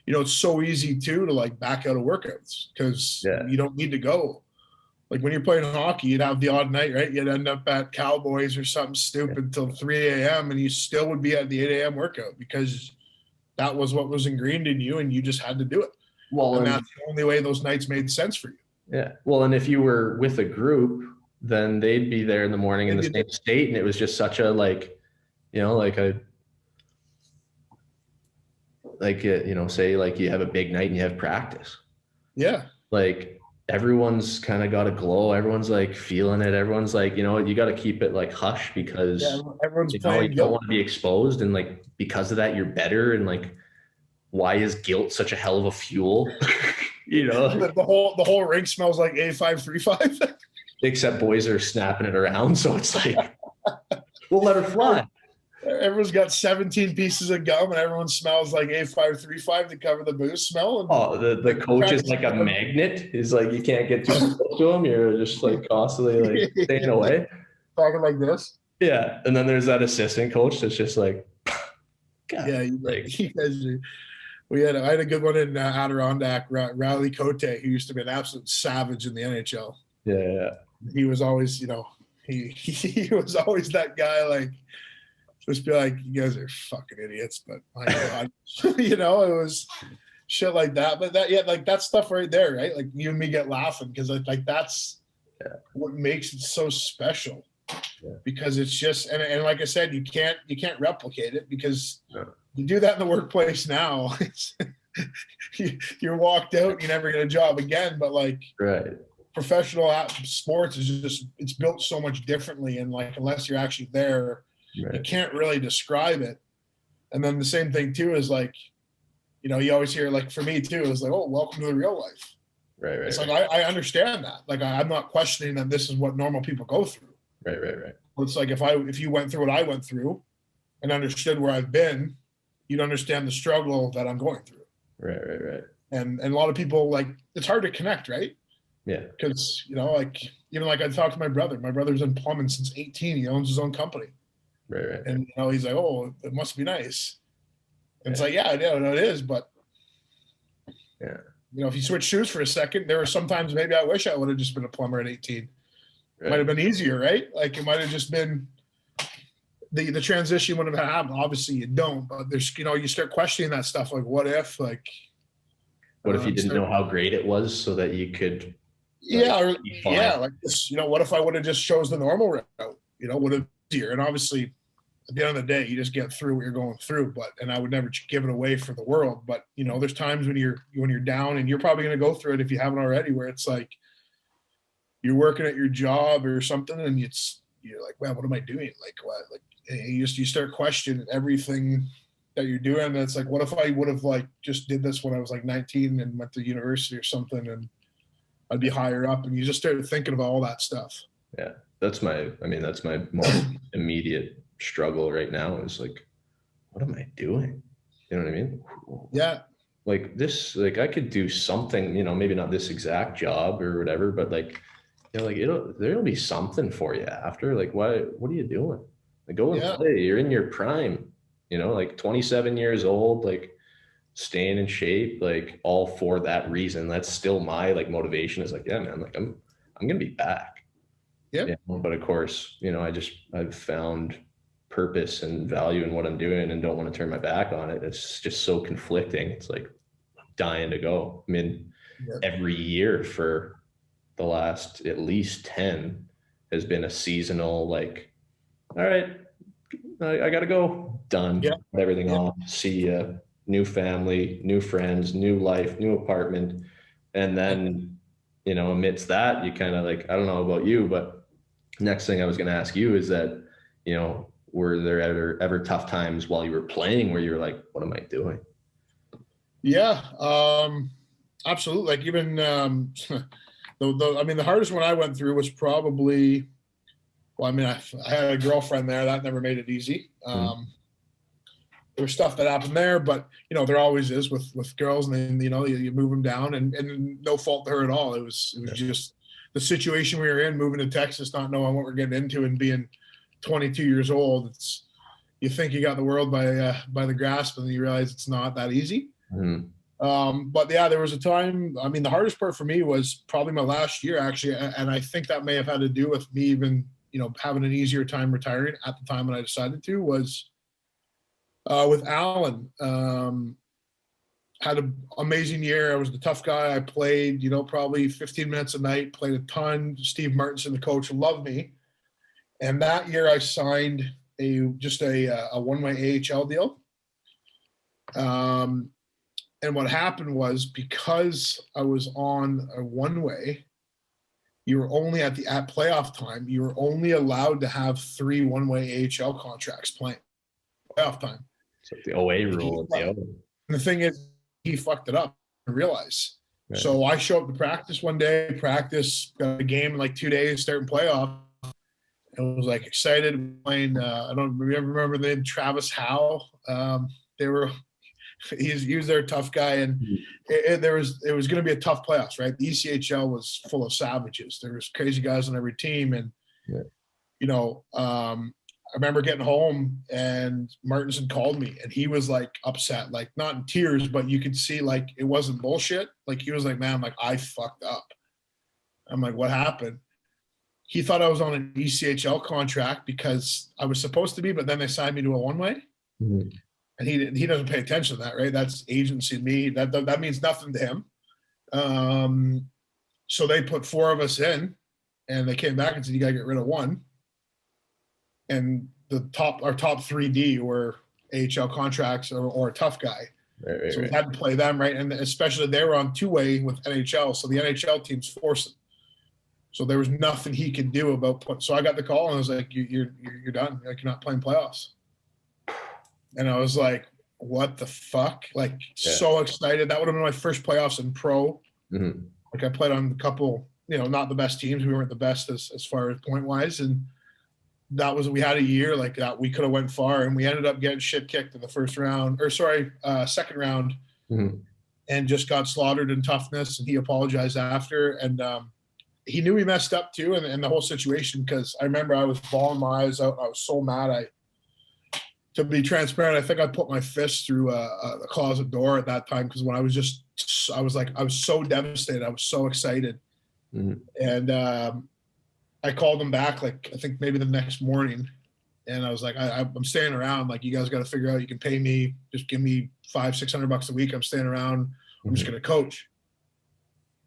you know, it's so easy too to like back out of workouts, because you don't need to go. Like, when you're playing hockey, you'd have the odd night, right? You'd end up at Cowboys or something stupid till 3 a.m. and you still would be at the 8 a.m. workout, because that was what was ingrained in you and you just had to do it. Well, and that's the only way those nights made sense for you. Yeah. Well, and if you were with a group, then they'd be there in the morning in the same state. And it was just such a, like, you know, you know, say like you have a big night and you have practice. Yeah. Like, everyone's kind of got a glow. Everyone's like feeling it. Everyone's like, you know, you got to keep it like hush, because everyone's you don't want to be exposed. And like, because of that, you're better. And like, why is guilt such a hell of a fuel? You know, the whole rink smells like A535. Except boys are snapping it around. So it's like, we'll let her fly. Everyone's got 17 pieces of gum and everyone smells like A535 to cover the booze smell. And the coach is like a magnet. He's like, you can't get too close to him. You're just like constantly like staying away. Talking like this. Yeah. And then there's that assistant coach that's just like, God, yeah, like, you guys are, I had a good one in Adirondack, Riley Cote, who used to be an absolute savage in the NHL. yeah. He was always, he was always that guy, like, just be like, you guys are fucking idiots, but my God, it was shit like that. But like that stuff right there, right? Like you and me get laughing because like that's what makes it so special. Yeah. Because it's just, and like I said, you can't replicate it because you do that in the workplace now. You're walked out, you never get a job again. But like, right. Professional sports is just, it's built so much differently. And like, unless you're actually there, right, you can't really describe it. And then the same thing too is like, you always hear, like for me too, is like, oh, welcome to the real life. Right. It's like, I understand that. Like, I'm not questioning that this is what normal people go through. Right. It's like, if you went through what I went through and understood where I've been, you'd understand the struggle that I'm going through. Right. And a lot of people, like, it's hard to connect, right? Yeah. Because, like, even like I talked to my brother. My brother's in plumbing since 18. He owns his own company. Right. And, he's like, oh, it must be nice. And it's like, yeah, it is. But, yeah, if you switch shoes for a second, there are sometimes maybe I wish I would have just been a plumber at 18. Right. Might have been easier, right? Like, it might have just been the transition wouldn't have happened. Obviously, you don't. But there's, you start questioning that stuff. Like, what if, like, what if you didn't know how great it was so that you could, like this, what if I would have just chose the normal route, would have been easier. And obviously at the end of the day, you just get through what you're going through, and I would never give it away for the world. But, there's times when you're down, and you're probably going to go through it if you haven't already, where it's like, you're working at your job or something and you're like, well, what am I doing? Like, what, like, you start questioning everything that you're doing. And it's like, what if I would have like just did this when I was like 19 and went to university or something, and I'd be higher up, and you just started thinking about all that stuff. Yeah. That's my most immediate struggle right now is like, what am I doing? You know what I mean? Yeah. Like this, like I could do something, maybe not this exact job or whatever, but like, like there'll be something for you after. Like, what are you doing? Like, go and play. You're in your prime, like 27 years old, like staying in shape, like all for that reason. That's still my like motivation is like, yeah, man, like I'm going to be back. Yeah. But of course, I've found purpose and value in what I'm doing and don't want to turn my back on it. It's just so conflicting. It's like I'm dying to go. I mean, every year for the last at least 10 has been a seasonal, like, all right, I gotta go, done, everything off, see ya, new family, new friends, new life, new apartment. And then, amidst that, you kind of like, I don't know about you, but next thing I was going to ask you is that, were there ever tough times while you were playing where you were like, what am I doing? Yeah, absolutely. Like even, the hardest one I went through was probably, I had a girlfriend there. That never made it easy. There was stuff that happened there, but there always is with girls, and then you move them down, and no fault to her at all. It was just the situation we were in, moving to Texas, not knowing what we're getting into, and being 22 years old. You think you got the world by the grasp, and then you realize it's not that easy. But yeah, there was a time, the hardest part for me was probably my last year, actually. And I think that may have had to do with me even, having an easier time retiring at the time when I decided to, was with Alan. Had an amazing year. I was the tough guy. I played, probably 15 minutes a night, played a ton. Steve Martinson, the coach, loved me. And that year I signed a one-way AHL deal. And what happened was, because I was on a one-way, you were only at playoff time, you were only allowed to have 3 one-way AHL contracts playing playoff time. So the OA rule. And the thing is, he fucked it up, I realize. Right. So I show up to practice one day, got a game in like 2 days, starting playoff. And was like excited playing. I don't remember the name, Travis Howe. He was their tough guy, and it was going to be a tough playoffs, right? The ECHL was full of savages. There was crazy guys on every team, and remember getting home and Martinson called me and he was like upset, like not in tears, but you could see like it wasn't bullshit. Like he was like, man, like I fucked up. I'm like, what happened? He thought I was on an ECHL contract because I was supposed to be, but then they signed me to a one-way. Mm-hmm. And he doesn't pay attention to that, right? That's agency to me. That means nothing to him. So they put 4 of us in, and they came back and said, you got to get rid of 1. And our top 3D were AHL contracts or a tough guy. Right, so we had to play them, right? And especially they were on 2-way with NHL, so the NHL teams forced them. So there was nothing he could do about so I got the call and I was like, you're done. Like, you're not playing playoffs. And I was like, what the fuck? Like, so excited. That would have been my first playoffs in pro. Mm-hmm. Like I played on a couple, not the best teams. We weren't the best as far as point wise. And we had a year like that. We could have went far and we ended up getting shit kicked in the second round, mm-hmm. and just got slaughtered in toughness. And he apologized after. And, he knew he messed up too, and the whole situation, because I remember I was bawling my eyes out. I was so mad. To be transparent, I think I put my fist through a closet door at that time, because when I was so devastated. I was so excited. Mm-hmm. And I called him back, like, I think maybe the next morning. And I was like, I'm staying around. Like, you guys got to figure out, you can pay me, just give me $500-600 a week. I'm staying around. I'm mm-hmm. just going to coach.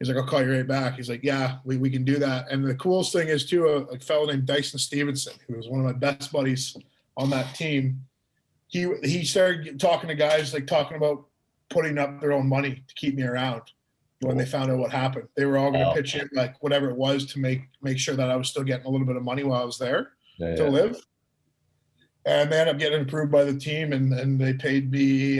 He's like, I'll call you right back. He's like, yeah, we can do that. And the coolest thing is too, a fellow named Dyson Stevenson, who was one of my best buddies on that team. He started talking to guys, like talking about putting up their own money to keep me around when they found out what happened. They were all going to pitch in like whatever it was to make sure that I was still getting a little bit of money while I was there to live. And they ended up getting approved by the team, and they paid me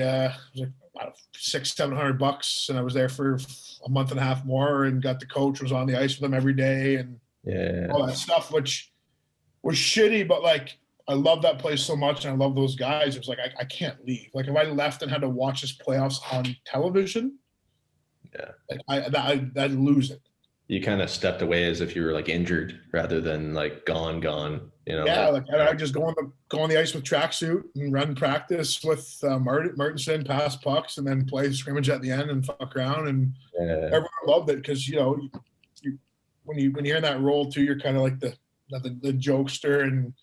$600-700, and I was there for a month and a half more, and got the coach, was on the ice with them every day, and all that stuff, which was shitty, but like I love that place so much, and I love those guys. It was like I can't leave. Like if I left and had to watch this playoffs on television, like I'd lose it. You kind of stepped away as if you were like injured rather than like gone. Yeah, like I just go on the ice with tracksuit and run practice with Martinson, pass pucks, and then play scrimmage at the end and fuck around. And everyone loved it because when you're in that role too, you're kind of like the jokester, and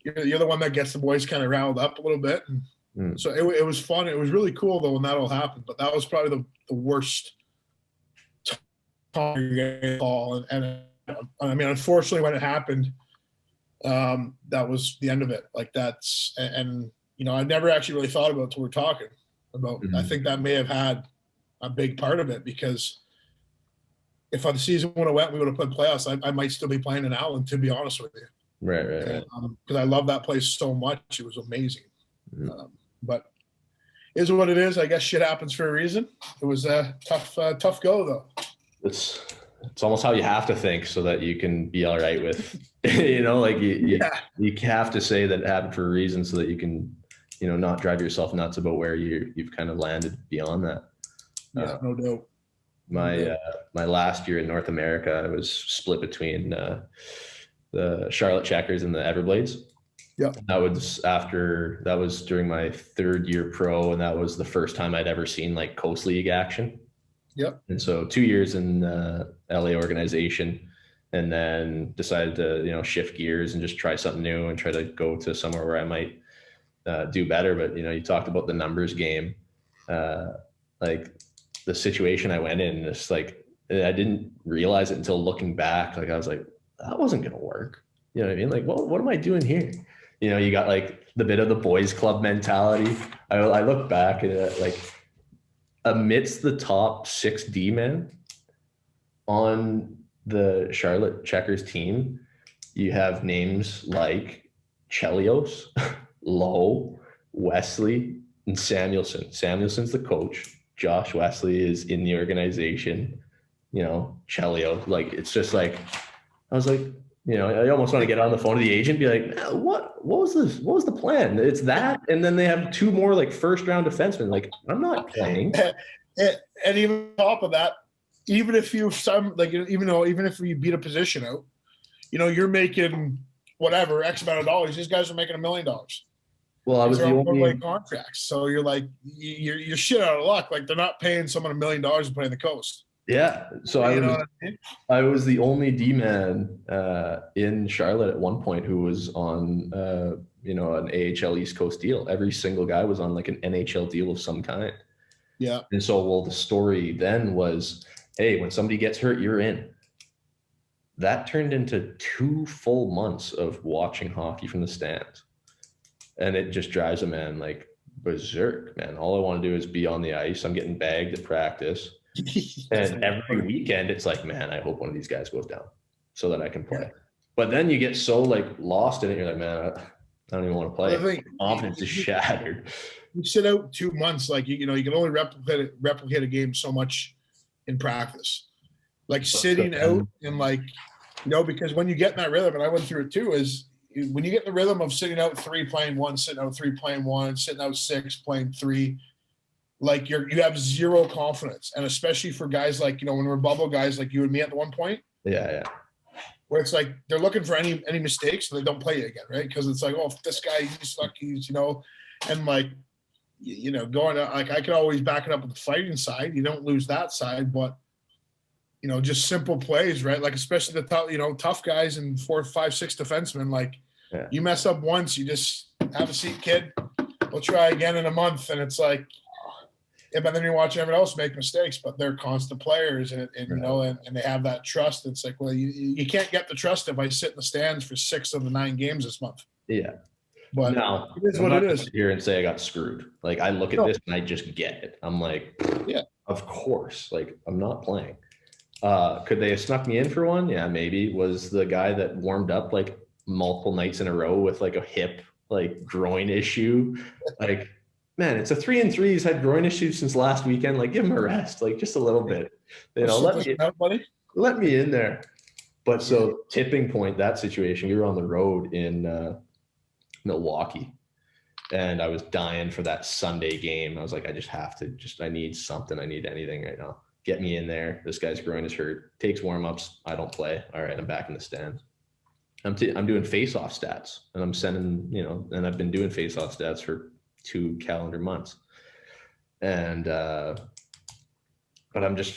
you're the one that gets the boys kind of riled up a little bit. And so it was fun. It was really cool though when that all happened. But that was probably the worst call. And I mean, unfortunately, when it happened, that was the end of it. Like that's, and I never actually really thought about it until we're talking about. Mm-hmm. I think that may have had a big part of it, because if the season would have went, we would have played playoffs. I might still be playing in Allen, to be honest with you. Right. Because I love that place so much. It was amazing. Mm-hmm. But is what it is. I guess shit happens for a reason. It was a tough go though. It's almost how you have to think so that you can be all right with, like you have to say that it happened for a reason so that you can, not drive yourself nuts about where you've kind of landed beyond that. Yeah, no doubt. My last year in North America, I was split between the Charlotte Checkers and the Everblades. Yeah. That was during my 3rd year pro, and that was the first time I'd ever seen like Coast League action. Yep. And so 2 years in LA organization, and then decided to, shift gears and just try something new and try to go to somewhere where I might do better. But, you talked about the numbers game, like the situation I went in, it's like, I didn't realize it until looking back. Like I was like, that wasn't going to work. You know what I mean? Like, what am I doing here? You got like the bit of the boys club mentality. I look back at it, like, amidst the top 6D men on the Charlotte Checkers team, you have names like Chelios, Lowe, Wesley, and Samuelson. Samuelson's the coach. Josh Wesley is in the organization. Chelio. Like, it's just like, I was like, I almost want to get on the phone to the agent and be like, what was this? What was the plan? It's that. And then they have 2 more like first round defensemen. Like, I'm not playing. And even on top of that, even if you beat a position out, you're making whatever X amount of dollars. These guys are making $1 million. Well, I was the only contracts, so you're like you're shit out of luck. Like they're not paying someone $1 million to play in the coast. Yeah, so I was the only D-man in Charlotte at one point who was on an AHL East Coast deal. Every single guy was on like an NHL deal of some kind. Yeah. And so, the story then was, hey, when somebody gets hurt, you're in. That turned into 2 full months of watching hockey from the stands. And it just drives a man like berserk, man. All I want to do is be on the ice. I'm getting bagged at practice. And every weekend it's like, man, I hope one of these guys goes down so that I can play. But then you get so like lost in it. You're like, man, I don't even want to play. Confidence is shattered. You sit out 2 months, like you can only replicate a game so much in practice. Like sitting out and like, because when you get in that rhythm, and I went through it too, is when you get in the rhythm of sitting out 3 playing 1, sitting out 3 playing 1, sitting out 6 playing 3. Like you have zero confidence, and especially for guys like when we're bubble guys like you and me at the one point, yeah, where it's like they're looking for any mistakes so they don't play you again, right? Because it's like, oh, this guy he's lucky, and like going like I could always back it up with the fighting side. You don't lose that side, but just simple plays, right? Like especially the tough guys and 4, 5, 6 defensemen. Like you mess up once, you just have a seat, kid. We'll try again in a month, and it's like. Yeah, but then you're watching everyone else make mistakes, but they're constant players, and they have that trust. It's like, well, you can't get the trust if I sit in the stands for 6 of the 9 games this month. Yeah, but no, it is what it is. Here and say I got screwed. Like I look at this and I just get it. I'm like, yeah, of course. Like I'm not playing. Could they have snuck me in for one? Yeah, maybe. Was the guy that warmed up like multiple nights in a row with like a hip like groin issue, like. Man, it's a 3-3. He's had groin issues since last weekend. Like, give him a rest, like just a little bit. Let me in there. But so tipping point, that situation, we were on the road in Milwaukee, and I was dying for that Sunday game. I was like, I need something. I need anything right now. Get me in there. This guy's groin is hurt. Takes warm-ups. I don't play. All right, I'm back in the stands. I'm doing face-off stats, and I'm sending, and I've been doing face-off stats for 2 calendar months, and but I'm just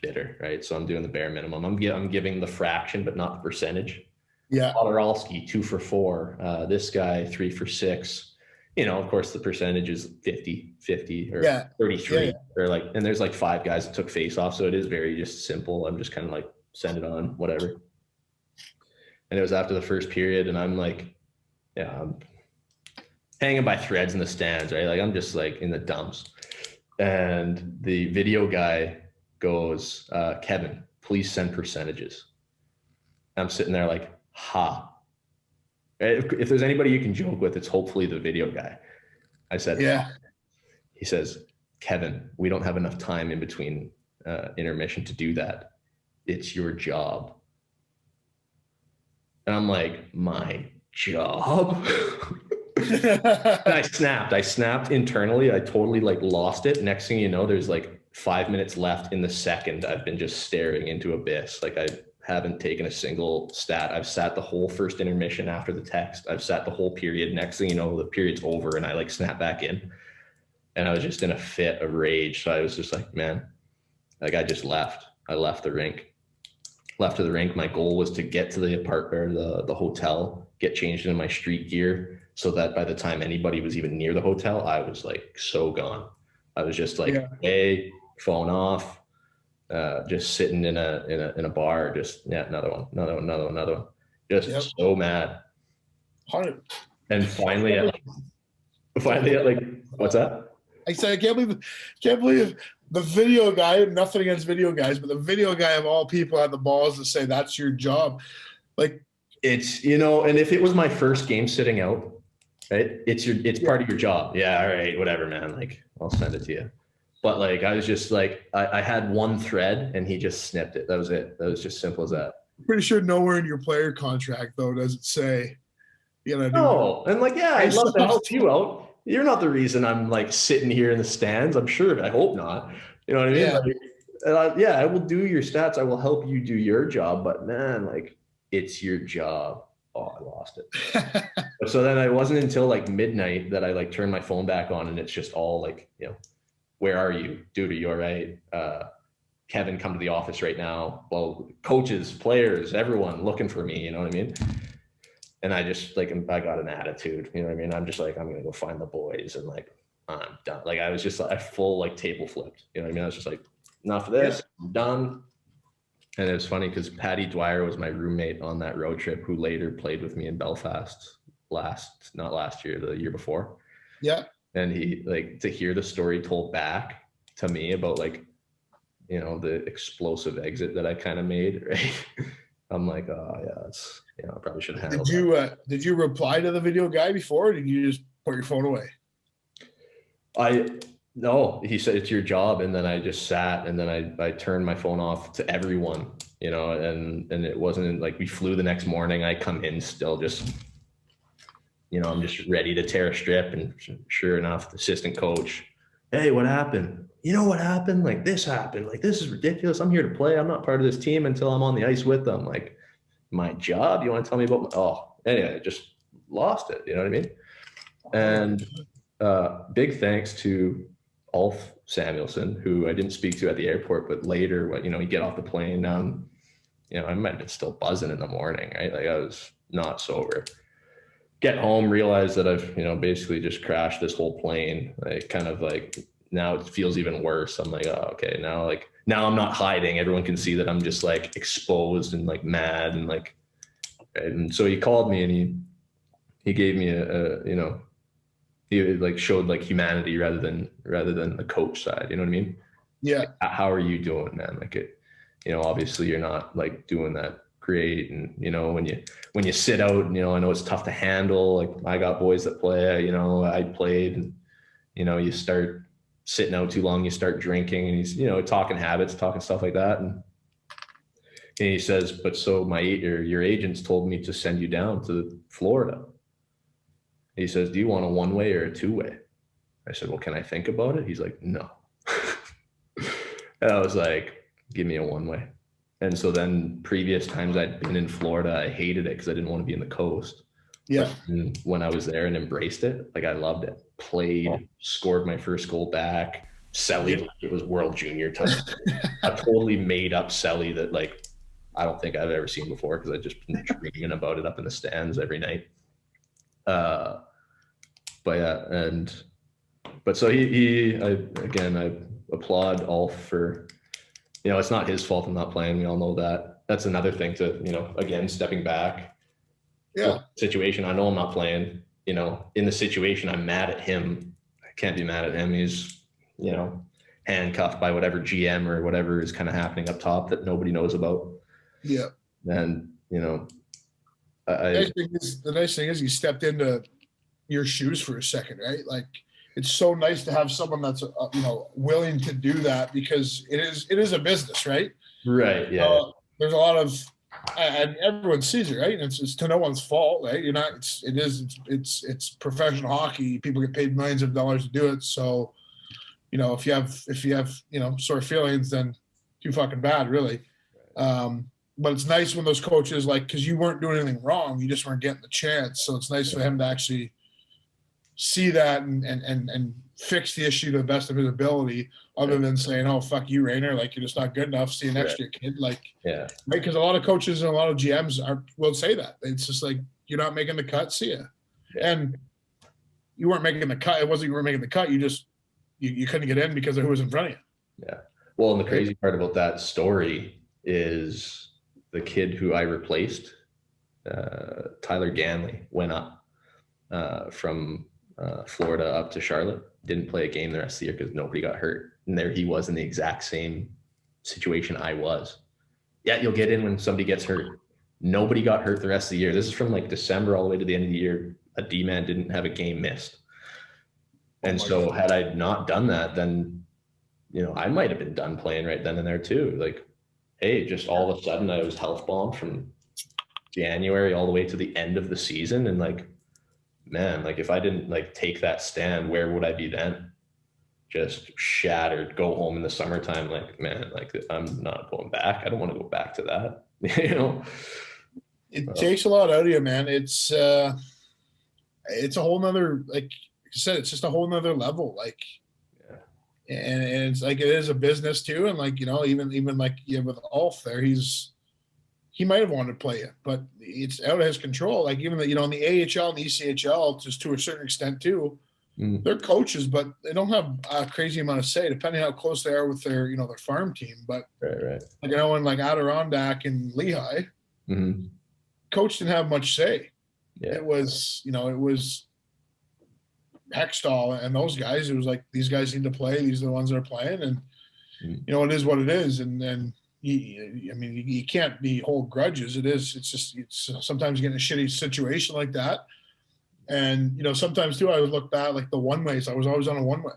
bitter, right? So I'm doing the bare minimum. I'm giving the fraction, but not the percentage. Yeah. Podorowski 2 for 4. This guy 3 for 6. Of course the percentage is 50 or 33 or like, and there's like 5 guys that took face off, so it is very just simple. I'm just kind of like send it on, whatever. And it was after the first period, and I'm like, I'm hanging by threads in the stands, right? Like I'm just like in the dumps. And the video guy goes, Kevin, please send percentages. I'm sitting there like, ha. If there's anybody you can joke with, it's hopefully the video guy. I said, yeah. He says, Kevin, we don't have enough time in between intermission to do that. It's your job. And I'm like, my job? I snapped internally. I totally like lost it. Next thing you know, there's like 5 minutes left in the second. I've been just staring into abyss. Like I haven't taken a single stat. I've sat the whole first intermission after the text. I've sat the whole period. Next thing you know, the period's over and I like snap back in. And I was just in a fit of rage. So I was just like, man, like I just left. I left the rink. Left to the rink. My goal was to get to the apartment or the hotel, get changed into my street gear, so that by the time anybody was even near the hotel, I was like so gone. I was just like, hey, phone off, just sitting in a bar, just another one, just so mad. 100. And finally at like, what's that? I said, I can't believe the video guy. Nothing against video guys, but the video guy of all people had the balls to say that's your job. Like it's and if it was my first game sitting out, right? It's part of your job. Yeah, all right, whatever, man. Like I'll send it to you. But like I was just like I had one thread and he just snipped it. That was it. That was just simple as that. I'm pretty sure nowhere in your player contract though does it say, No, and like I'd love to help you out. You're not the reason I'm like sitting here in the stands. I'm sure. I hope not. You know what I mean? Yeah. I will do your stats. I will help you do your job. But man, like it's your job oh, I lost it. So then it wasn't until like midnight that I like turned my phone back on, and it's just all like, you know, where are you? Dude, are you all right? Kevin, come to the office right now. Well, coaches, players, everyone looking for me, you know what I mean? And I just like, I got an attitude, you know what I mean? I'm just like, I'm going to go find the boys, and like, I'm done. Like I was just like, I full like table flipped, you know what I mean? I was just like, enough of this, I'm done. And it was funny because Patty Dwyer was my roommate on that road trip, who later played with me in Belfast not last year, the year before. Yeah. And he, like, to hear the story told back to me about like, you know, the explosive exit that I kind of made, right? I'm like, oh yeah, that's, you know, I probably should have handled that. Did you reply to the video guy before, or did you just put your phone away? No, he said it's your job, and then I just sat, and then I turned my phone off to everyone, you know, and it wasn't like we flew the next morning. I come in still just, you know, I'm just ready to tear a strip, and sure enough, the assistant coach, hey, what happened? You know what happened? Like this happened. Like this is ridiculous. I'm here to play. I'm not part of this team until I'm on the ice with them. Like my job. You want to tell me about anyway, I just lost it. You know what I mean? And big thanks to Ulf Samuelson, who I didn't speak to at the airport, but later when, you know, you get off the plane, you know, I might have been still buzzing in the morning, right? Like I was not sober. Get home, realize that I've, you know, basically just crashed this whole plane. Like kind of like, now it feels even worse. I'm like, oh, okay, now I'm not hiding. Everyone can see that I'm just like exposed and like mad and like, and so he called me, and he gave me a you know, he like showed like humanity rather than the coach side. You know what I mean? Yeah. Like, how are you doing, man? Like it, you know, obviously you're not like doing that great. And, you know, when you sit out, and, you know, I know it's tough to handle. Like I got boys that play, you know, I played, and, you know, you start sitting out too long, you start drinking, and he's, you know, talking habits, talking stuff like that. And he says, but so your agents told me to send you down to Florida. He says, do you want a one-way or a two-way? I said, well, can I think about it? He's like, no. And I was like, give me a one-way. And so then previous times I'd been in Florida, I hated it because I didn't want to be in the coast. Yeah. But when I was there and embraced it, like I loved it. Played, scored my first goal back. Selly, it was World Junior time. A totally made up Selly that like I don't think I've ever seen before, because I've just been dreaming about it up in the stands every night. But yeah, but so I applaud Ulf for, you know, it's not his fault I'm not playing. We all know that. That's another thing to, you know, again, stepping back. Yeah. Situation, I know I'm not playing, you know, in the situation, I'm mad at him. I can't be mad at him. He's, you know, handcuffed by whatever GM or whatever is kind of happening up top that nobody knows about. Yeah. And, you know, the nice thing is you stepped into your shoes for a second, right? Like it's so nice to have someone that's you know, willing to do that, because it is a business, right? Right. Yeah. There's a lot of, and everyone sees it, right? And it's to no one's fault, right? You're not. It's professional hockey. People get paid millions of dollars to do it. So, you know, if you have you know, sore feelings, then too fucking bad, really. But it's nice when those coaches, like, because you weren't doing anything wrong, you just weren't getting the chance. So it's nice for him to actually see that and fix the issue to the best of his ability, other than saying, oh, fuck you, Rainer, like you're just not good enough, see you next year, kid. Like, yeah, right? Because a lot of coaches and a lot of GMs will say that. It's just like, you're not making the cut, see ya. Yeah. And you weren't making the cut. It wasn't you were making the cut, you just you couldn't get in because of who was in front of you. Yeah. Well, and the crazy part about that story is the kid who I replaced, Tyler Ganley, went up from Florida up to Charlotte, didn't play a game the rest of the year because nobody got hurt. And there he was in the exact same situation I was. Yeah, you'll get in when somebody gets hurt. Nobody got hurt the rest of the year. This is from like December all the way to the end of the year. A D-man didn't have a game missed. And so had I not done that, then, you know, I might have been done playing right then and there too. Like, hey, just all of a sudden I was health bombed from January all the way to the end of the season. And like, man, like if I didn't like take that stand, where would I be then? Just shattered, go home in the summertime. Like, man, like I'm not going back. I don't want to go back to that, you know? It takes a lot out of you, man. It's a whole nother, like you said, it's just a whole nother level. Like, and it's like, it is a business too. And like, even like, with Ulf there, he might have wanted to play it, but it's out of his control. Like even in the AHL and the ECHL, just to a certain extent too, they're coaches, but they don't have a crazy amount of say, depending how close they are with their, their farm team. But right. Like, in like Adirondack and Lehigh, coach didn't have much say. Yeah. It was Hextall and those guys. It was like, these guys need to play. These are the ones that are playing, and it is what it is. And you can't hold grudges. It's sometimes getting a shitty situation like that. And, sometimes too, I would look back, like the one ways, I was always on a one way.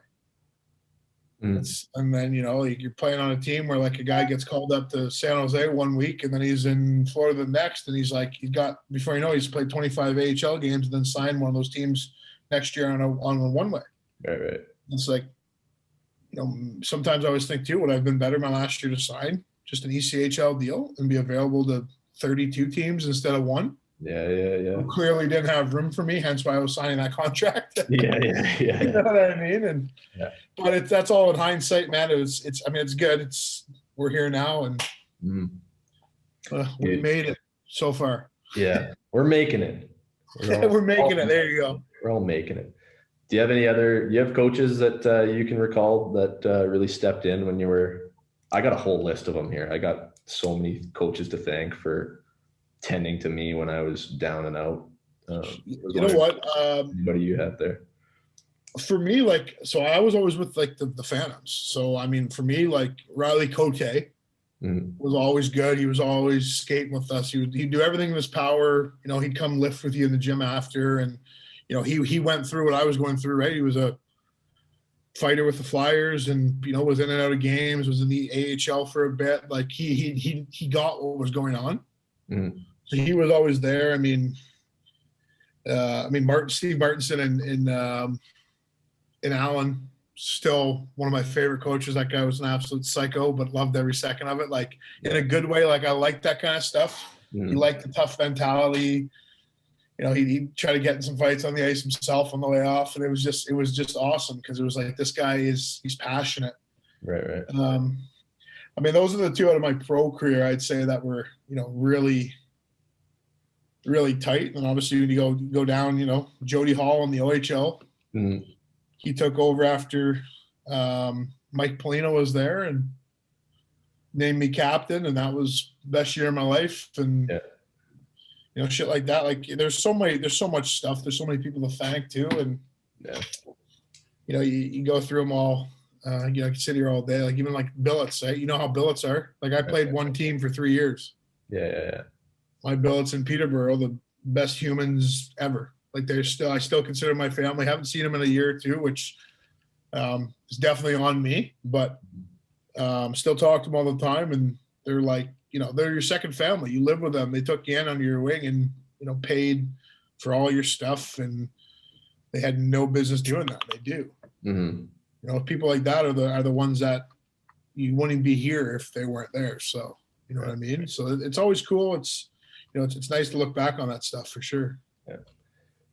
And then, you're playing on a team where like a guy gets called up to San Jose one week and then he's in Florida the next. And he's like, before you know, he's played 25 AHL games and then signed one of those teams next year on a one way. Right. It's like, sometimes I always think too, would I have been better my last year to sign just an ECHL deal and be available to 32 teams instead of one? Yeah. Who clearly didn't have room for me, hence why I was signing that contract. Yeah. You know what I mean? But that's all in hindsight, man. It's good. We're here now, and we made it so far. Yeah, we're making it. We're making it. There you go. We're all making it. Do you have coaches that you can recall that really stepped in when you were? I got a whole list of them here. I got so many coaches to thank for tending to me when I was down and out. You know what? What do you have there? For me, like, so I was always with like the Phantoms. So I mean, for me, like Riley Cote was always good. He was always skating with us. He'd do everything in his power. He'd come lift with you in the gym after, and he went through what I was going through. Right, he was a fighter with the Flyers, and was in and out of games. Was in the AHL for a bit. Like he got what was going on. So he was always there. Steve Martinson and Allen, still one of my favorite coaches. That guy was an absolute psycho, but loved every second of it. Like in a good way. Like I liked that kind of stuff. He liked the tough mentality. He'd try to get in some fights on the ice himself on the way off, and it was just awesome because it was like, this guy he's passionate. Right. Those are the two out of my pro career I'd say that were really, really tight. And obviously when you go down, Jody Hall in the OHL, he took over after Mike Polino was there and named me captain, and that was the best year of my life. And shit like that. Like there's so much stuff. There's so many people to thank too. And you go through them all. I could sit here all day. Like even like billets, right? You know how billets are. Like I played one team for 3 years. Yeah. My billets in Peterborough, the best humans ever. Like I still consider my family. Haven't seen them in a year or two, which is definitely on me. But still talk to them all the time, and they're like, they're your second family. You live with them. They took you in under your wing and paid for all your stuff, and they had no business doing that. They do. People like that are the ones that you wouldn't be here if they weren't there. So you know what I mean. So it's always cool. It's it's nice to look back on that stuff for sure. Yeah.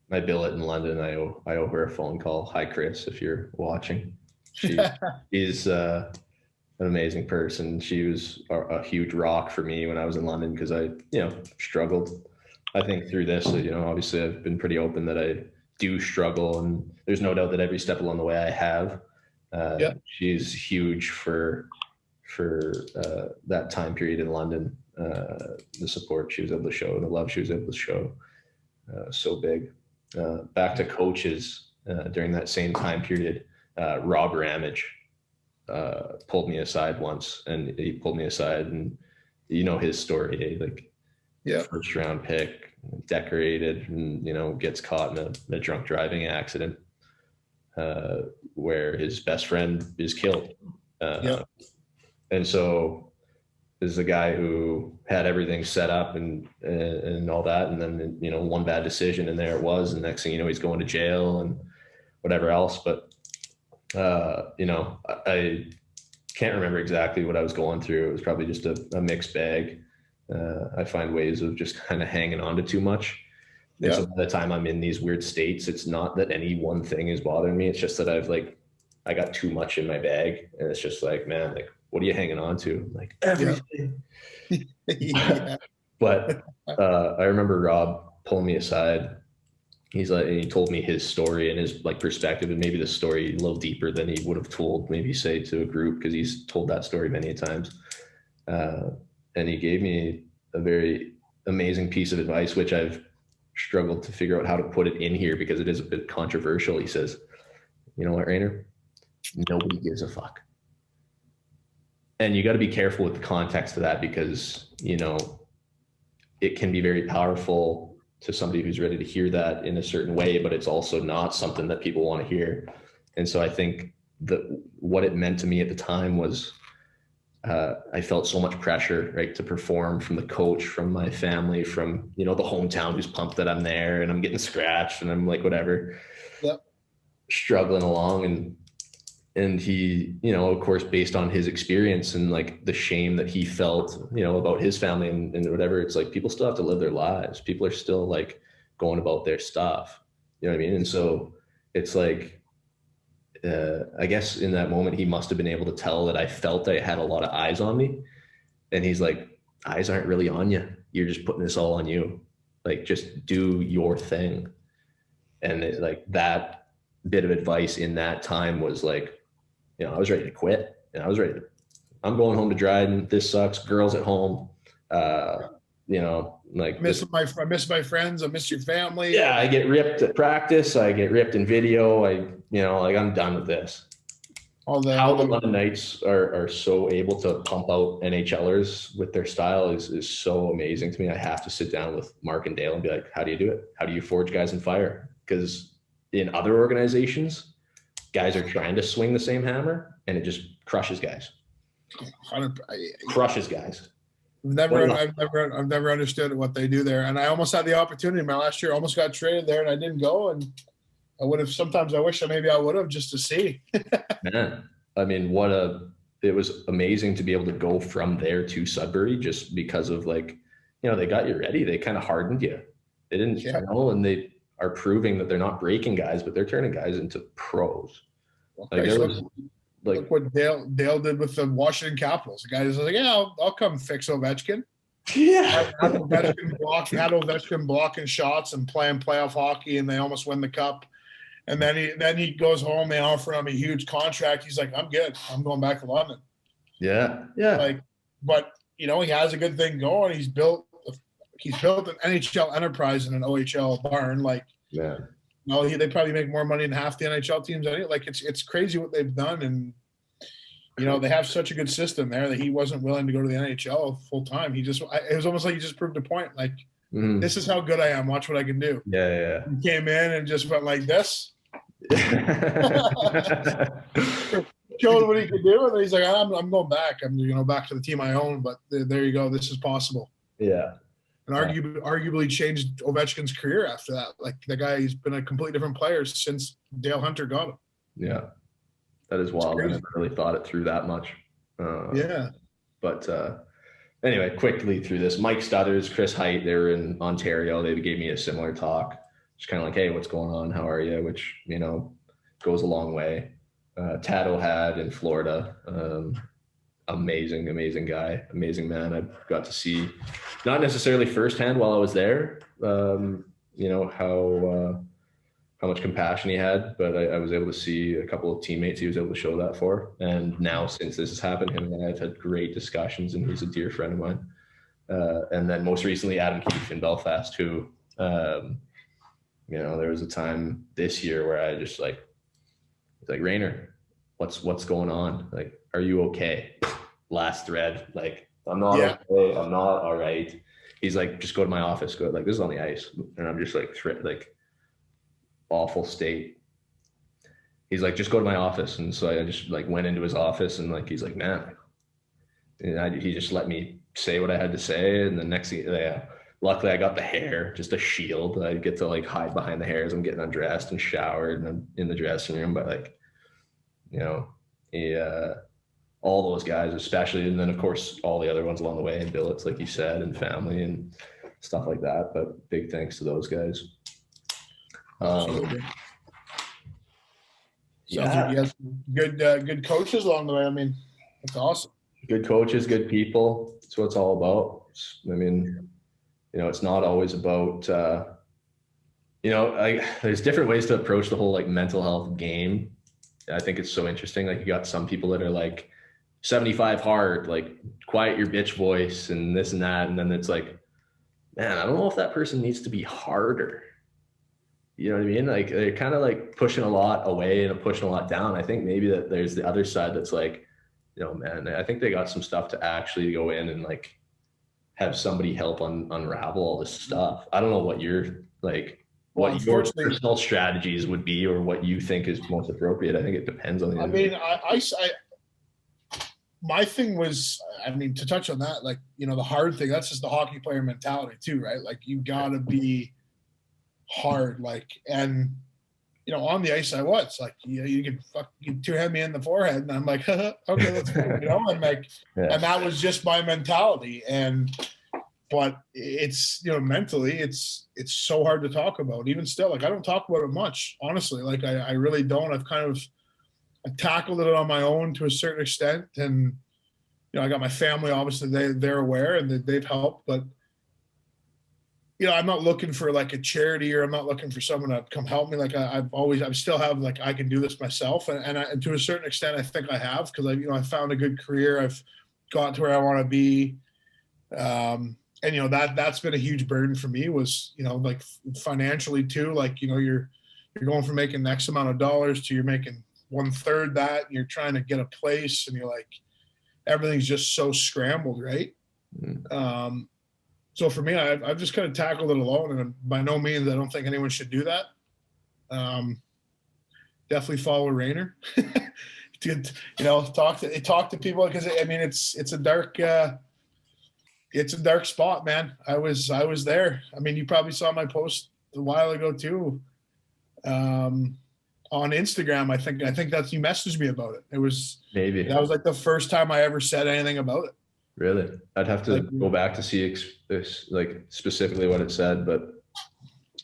My billet in London, I owe her a phone call. Hi, Chris, if you're watching. She's an amazing person. She was a huge rock for me when I was in London because I, struggled. I think through this, obviously I've been pretty open that I do struggle, and there's no doubt that every step along the way I have. She's huge for that time period in London. The support she was able to show, the love she was able to show, so big. Back to coaches during that same time period, Rob Ramage pulled me aside once, and he pulled me aside, and his story, first round pick, decorated, and gets caught in a drunk driving accident where his best friend is killed. And so is a guy who had everything set up and all that. And then, one bad decision and there it was. And next thing you know, he's going to jail and whatever else. But, I can't remember exactly what I was going through. It was probably just a mixed bag. I find ways of just kind of hanging on to too much. And so by the time I'm in these weird states, it's not that any one thing is bothering me. It's just that I got too much in my bag, and it's just like, man, like, what are you hanging on to? Like, everything. Yeah. But I remember Rob pulling me aside. He's like, and he told me his story and his like perspective, and maybe the story a little deeper than he would have told, maybe say to a group, because he's told that story many times. And he gave me a very amazing piece of advice, which I've struggled to figure out how to put it in here because it is a bit controversial. He says, you know what, Rainer? Nobody gives a fuck. And you got to be careful with the context of that, because, you know, it can be very powerful to somebody who's ready to hear that in a certain way, but it's also not something that people want to hear. And so I think that what it meant to me at the time was I felt so much pressure, right, to perform from the coach, from my family, from, you know, the hometown who's pumped that I'm there and I'm getting scratched and I'm like, whatever, struggling along. And he, you know, of course, based on his experience and like the shame that he felt, you know, about his family and whatever, it's like people still have to live their lives. People are still like going about their stuff. You know what I mean? And so it's like, I guess in that moment, he must have been able to tell that I felt I had a lot of eyes on me. And he's like, eyes aren't really on you. You're just putting this all on you. Like, just do your thing. And it, like, that bit of advice in that time was like, you know, I was ready to quit, and I was ready to, I'm going home to Dryden. This sucks. Girls at home. You know, like I miss my friends. I miss your family. Yeah. I get ripped at practice. I get ripped in video. You know, like, I'm done with this. How the London Knights are so able to pump out NHLers with their style is so amazing to me. I have to sit down with Mark and Dale and be like, how do you do it? How do you forge guys in fire? Because in other organizations, guys are trying to swing the same hammer and it just crushes guys. Crushes guys. I've never understood what they do there. And I almost had the opportunity my last year, almost got traded there, and I didn't go. And I would have, sometimes I wish maybe I would have, just to see. Man, I mean, it was amazing to be able to go from there to Sudbury, just because of, like, you know, they got you ready. They kind of hardened you. They didn't, you know, and they are proving that they're not breaking guys, but they're turning guys into pros. Okay, look what Dale did with the Washington Capitals. The guy was like, yeah, I'll come fix Ovechkin. Yeah. Had Ovechkin blocking shots and playing playoff hockey, and they almost win the cup. And then he goes home. They offer him a huge contract. He's like, I'm good. I'm going back to London. Yeah. Yeah. Like, but, you know, he has a good thing going. He's built an NHL enterprise in an OHL barn. Like, yeah. No, they probably make more money than half the NHL teams. Like, it's crazy what they've done, and, you know, they have such a good system there that he wasn't willing to go to the NHL full time. It was almost like he just proved a point. Like, this is how good I am. Watch what I can do. Yeah. He came in and just went like this. Showed what he could do, and then he's like, I'm going back. I'm, you know, back to the team I own. But there you go. This is possible. Yeah. And arguably changed Ovechkin's career after that. Like, the guy, he's been a completely different player since Dale Hunter got him. Yeah, that is wild. I never really thought it through that much. Yeah. But anyway, quickly through this, Mike Stuthers, Chris Height, they were in Ontario. They gave me a similar talk. Just kind of like, hey, what's going on? How are you? Which, you know, goes a long way. Tato had in Florida. Amazing guy, amazing man. I got to see, not necessarily firsthand while I was there, you know, how much compassion he had, but I was able to see a couple of teammates he was able to show that for. And now, since this has happened, him and I have had great discussions, and he's a dear friend of mine. And then most recently, Adam Keefe in Belfast, who, you know, there was a time this year where I just like Rainer, what's going on? Like, are you okay? Last thread. Like, I'm not okay. I'm not all right. He's like, just go to my office. Go, like, this is on the ice. And I'm just like awful state. He's like, just go to my office. And so I just like went into his office, and like, he's like, man. And he just let me say what I had to say. And the next thing, luckily I got the hair, just a shield. I get to like hide behind the hair as I'm getting undressed and showered, and I'm in the dressing room. But like, you know, all those guys, especially, and then of course all the other ones along the way, and billets, like you said, and family and stuff like that. But big thanks to those guys. Sounds like you have good coaches along the way. I mean, that's awesome. Good coaches, good people. That's what it's all about. I mean, you know, it's not always about, you know, there's different ways to approach the whole like mental health game. I think it's so interesting. Like you got some people that are like 75 hard, like quiet your bitch voice and this and that. And then it's like, man, I don't know if that person needs to be harder. You know what I mean? Like they're kind of like pushing a lot away and pushing a lot down. I think maybe that there's the other side that's like, you know, man, I think they got some stuff to actually go in and like have somebody help unravel all this stuff. I don't know what your like, what your personal strategies would be or what you think is most appropriate. I think it depends on the. I mean, I my thing was, I mean, to touch on that, like, you know, the hard thing, that's just the hockey player mentality too, right? Like you gotta be hard, like, and you know, on the ice I was like, you can two-hand me in the forehead and I'm like, okay, let's go, you know, and like, and that was just my mentality. And but it's, you know, mentally it's so hard to talk about. Even still, like I don't talk about it much, honestly. Like I really don't. I've tackled it on my own to a certain extent, and you know, I got my family, obviously they're aware and they've helped, but you know, I'm not looking for like a charity, or I'm not looking for someone to come help me. Like I still have like, I can do this myself. And to a certain extent, I think I have, because I found a good career. I've gotten to where I want to be. And, you know, that's been a huge burden for me, was, you know, like financially too, like, you know, you're going from making X amount of dollars to you're making 1/3 that, and you're trying to get a place, and you're like, everything's just so scrambled. Right. Mm. So for me, I've just kind of tackled it alone, and by no means I don't think anyone should do that. Definitely follow Raine. You know, talk to people, because I mean it's a dark spot, man. I was there. I mean, you probably saw my post a while ago too, on Instagram. I think that's, you messaged me about it. It was maybe that was like the first time I ever said anything about it. Really? I'd have to go back to see like specifically what it said, but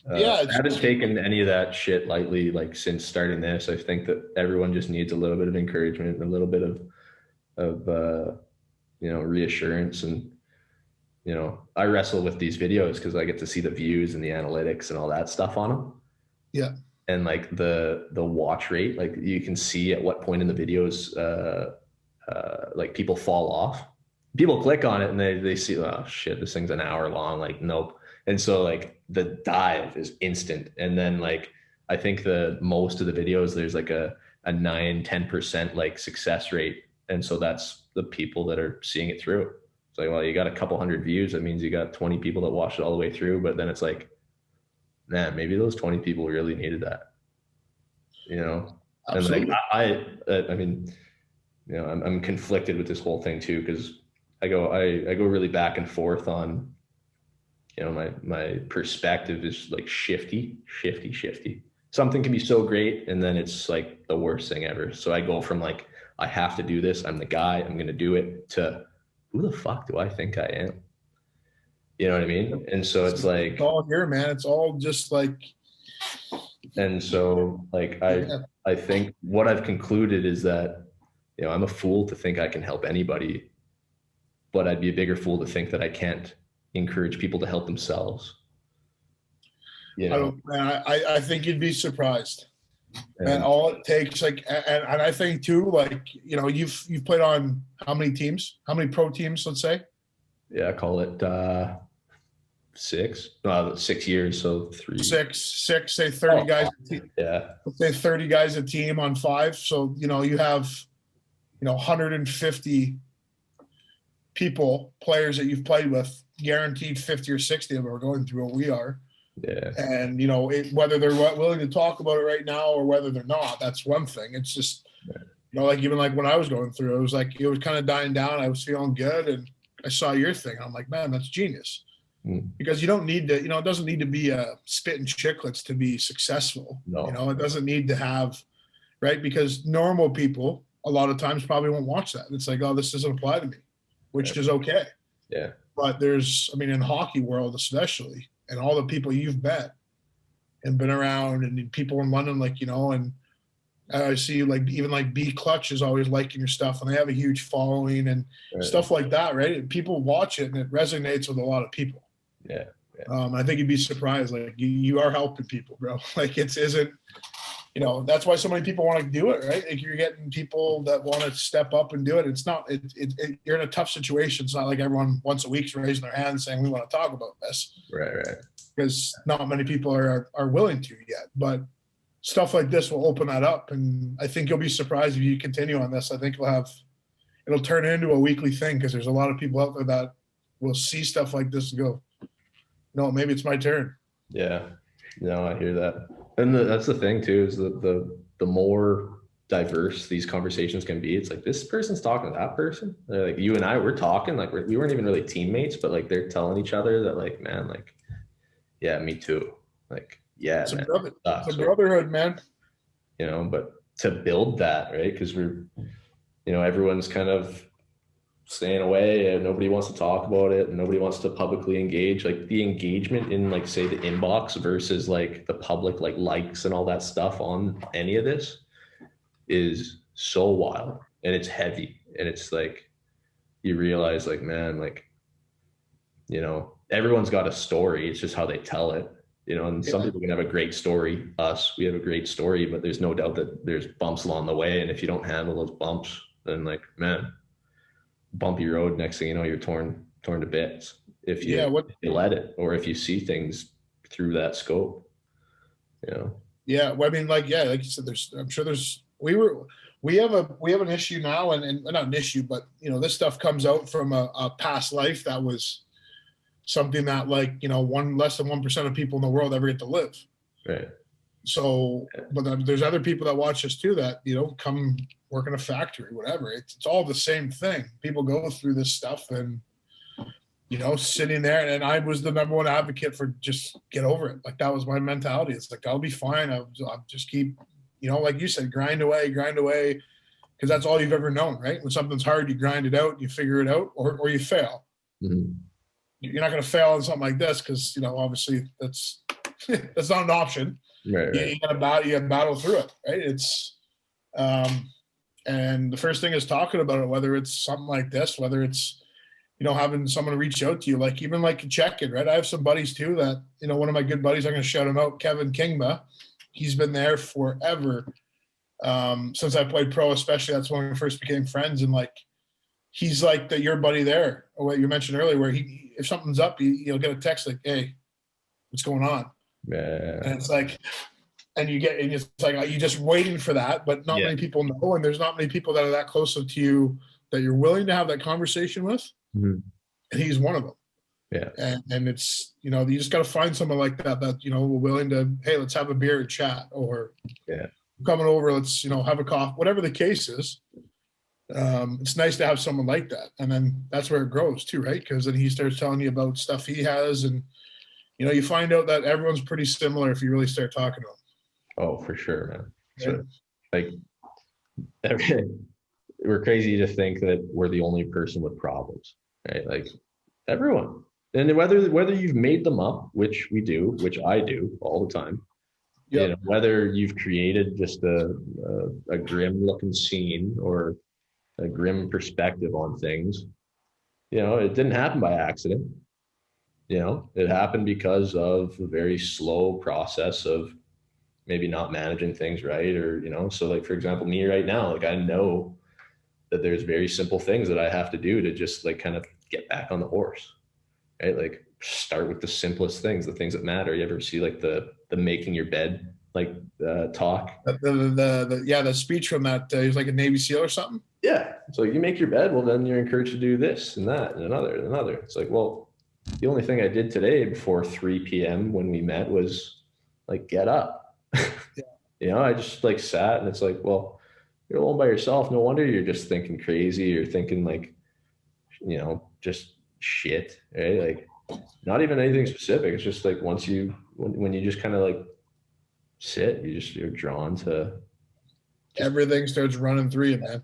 I haven't taken any of that shit lightly, like since starting this. I think that everyone just needs a little bit of encouragement and a little bit of you know, reassurance. And you know, I wrestle with these videos because I get to see the views and the analytics and all that stuff on them. Yeah. And like the watch rate, like you can see at what point in the videos like people fall off. People click on it and they see, oh shit, this thing's an hour long. Like, nope. And so like the dive is instant. And then like, I think the most of the videos, there's like a 9-10% like success rate. And so that's the people that are seeing it through. It's like, well, you got a couple hundred views. That means you got 20 people that watched it all the way through. But then it's like, man, maybe those 20 people really needed that, you know? Absolutely. And like, I mean, you know, I'm conflicted with this whole thing too, because I go really back and forth on, you know, my perspective is like shifty. Something can be so great, and then it's like the worst thing ever. So I go from like, I have to do this, I'm the guy, I'm going to do it, to who the fuck do I think I am? You know what I mean? And so it's like, it's all here, man. It's all just like, and so like, I think what I've concluded is that, you know, I'm a fool to think I can help anybody, but I'd be a bigger fool to think that I can't encourage people to help themselves. You know, I think you'd be surprised. And all it takes, like, and I think too, like, you know, you've played on how many teams? How many pro teams, let's say? Yeah, I call it 6. 6 years, so 3. Six, say 30 guys. Yeah. Let's say 30 guys a team on 5. So, you know, you have, you know, 150 players that you've played with, guaranteed 50 or 60 of them are going through what we are. Yeah. And, you know, whether they're willing to talk about it right now or whether they're not, that's one thing. It's just, you know, like even like when I was going through, it was kind of dying down. I was feeling good. And I saw your thing. I'm like, man, that's genius. Because you don't need to, you know, it doesn't need to be a spitting chicklets to be successful. No. You know, it doesn't need to have, right? Because normal people, a lot of times probably won't watch that. It's like, oh, this doesn't apply to me, which is okay. Yeah. But there's, I mean, in the hockey world especially, and all the people you've met and been around, and people in London, like, you know, and I see like even like B Clutch is always liking your stuff, and they have a huge following and stuff like that, right? And people watch it and it resonates with a lot of people. Yeah. I think you'd be surprised. Like you are helping people, bro. Like it isn't, you know, that's why so many people want to do it, right? Like you're getting people that want to step up and do it. It's not, you're in a tough situation. It's not like everyone once a week's raising their hand saying, we want to talk about this. Right. Because not many people are willing to yet. But stuff like this will open that up. And I think you'll be surprised if you continue on this. I think it'll turn into a weekly thing, because there's a lot of people out there that will see stuff like this and go, no, maybe it's my turn. Yeah. No, I hear that. And that's the thing too, is that the more diverse these conversations can be, it's like, this person's talking to that person. They're like, you and I, we're talking, like we weren't even really teammates, but like they're telling each other that, like, man, like, yeah, me too. Like, yeah, it's a brotherhood, man. You know, but to build that, right? Because we're, you know, everyone's kind of staying away and nobody wants to talk about it and nobody wants to publicly engage. Like the engagement in, like, say, the inbox versus like the public, like, likes and all that stuff on any of this is so wild, and it's heavy, and it's like, you realize, like, man, like, you know, everyone's got a story. It's just how they tell it, you know, and some people can have a great story. We have a great story, but there's no doubt that there's bumps along the way. And if you don't handle those bumps, then, like, man, bumpy road, next thing you know, you're torn to bits if you let it, or if you see things through that scope, you know. Yeah, well, I mean, like you said, we have an issue now, and not an issue, but, you know, this stuff comes out from a past life that was something that, like, you know, less than 1% of people in the world ever get to live. Right. So, but there's other people that watch this too that, you know, come work in a factory, whatever. It's all the same thing. People go through this stuff, and, you know, sitting there, and I was the number one advocate for just get over it. Like, that was my mentality. It's like, I'll be fine. I'll just keep, you know, like you said, grind away, because that's all you've ever known, right? When something's hard, you grind it out, you figure it out, or you fail. Mm-hmm. You're not going to fail on something like this, because, you know, obviously that's not an option. Right. You got to battle through it, right? It's and the first thing is talking about it, whether it's something like this, whether it's, you know, having someone reach out to you, like even like a check-in, right? I have some buddies too that, you know, one of my good buddies, I'm going to shout him out, Kevin Kingba. He's been there forever, since I played pro, especially. That's when we first became friends, and like, he's like your buddy there, or what you mentioned earlier, where if something's up, you'll get a text like, hey, what's going on? Yeah. And it's like, and it's like, you're just waiting for that, but not many people know, and there's not many people that are that close to you that you're willing to have that conversation with. Mm-hmm. And he's one of them. Yeah. And it's, you know, you just got to find someone like that, you know, willing to, hey, let's have a beer and chat, or coming over, let's, you know, have a coffee, whatever the case is. It's nice to have someone like that. And then that's where it grows too, right? Because then he starts telling you about stuff he has, and, you know, you find out that everyone's pretty similar if you really start talking to them. Oh, for sure, man. So, like, we're crazy to think that we're the only person with problems, right? Like, everyone. And whether you've made them up, which we do, which I do all the time, you know, whether you've created just a grim looking scene or a grim perspective on things, you know, it didn't happen by accident. You know, it happened because of a very slow process of maybe not managing things right, or, you know, so like, for example, me right now, like, I know that there's very simple things that I have to do to just, like, kind of get back on the horse, right? Like, start with the simplest things, the things that matter. You ever see, like, the making your bed, like, talk? The speech from that, he's like a Navy SEAL or something. Yeah. So you make your bed, well, then you're encouraged to do this and that and another. It's like, well, the only thing I did today before 3 p.m. when we met was, like, get up. You know, I just, like, sat, and it's like, well, you're alone by yourself. No wonder you're just thinking crazy. You're thinking, like, you know, just shit, right? Like, not even anything specific. It's just like, when you just kind of, like, sit, you're drawn to everything starts running through you, man.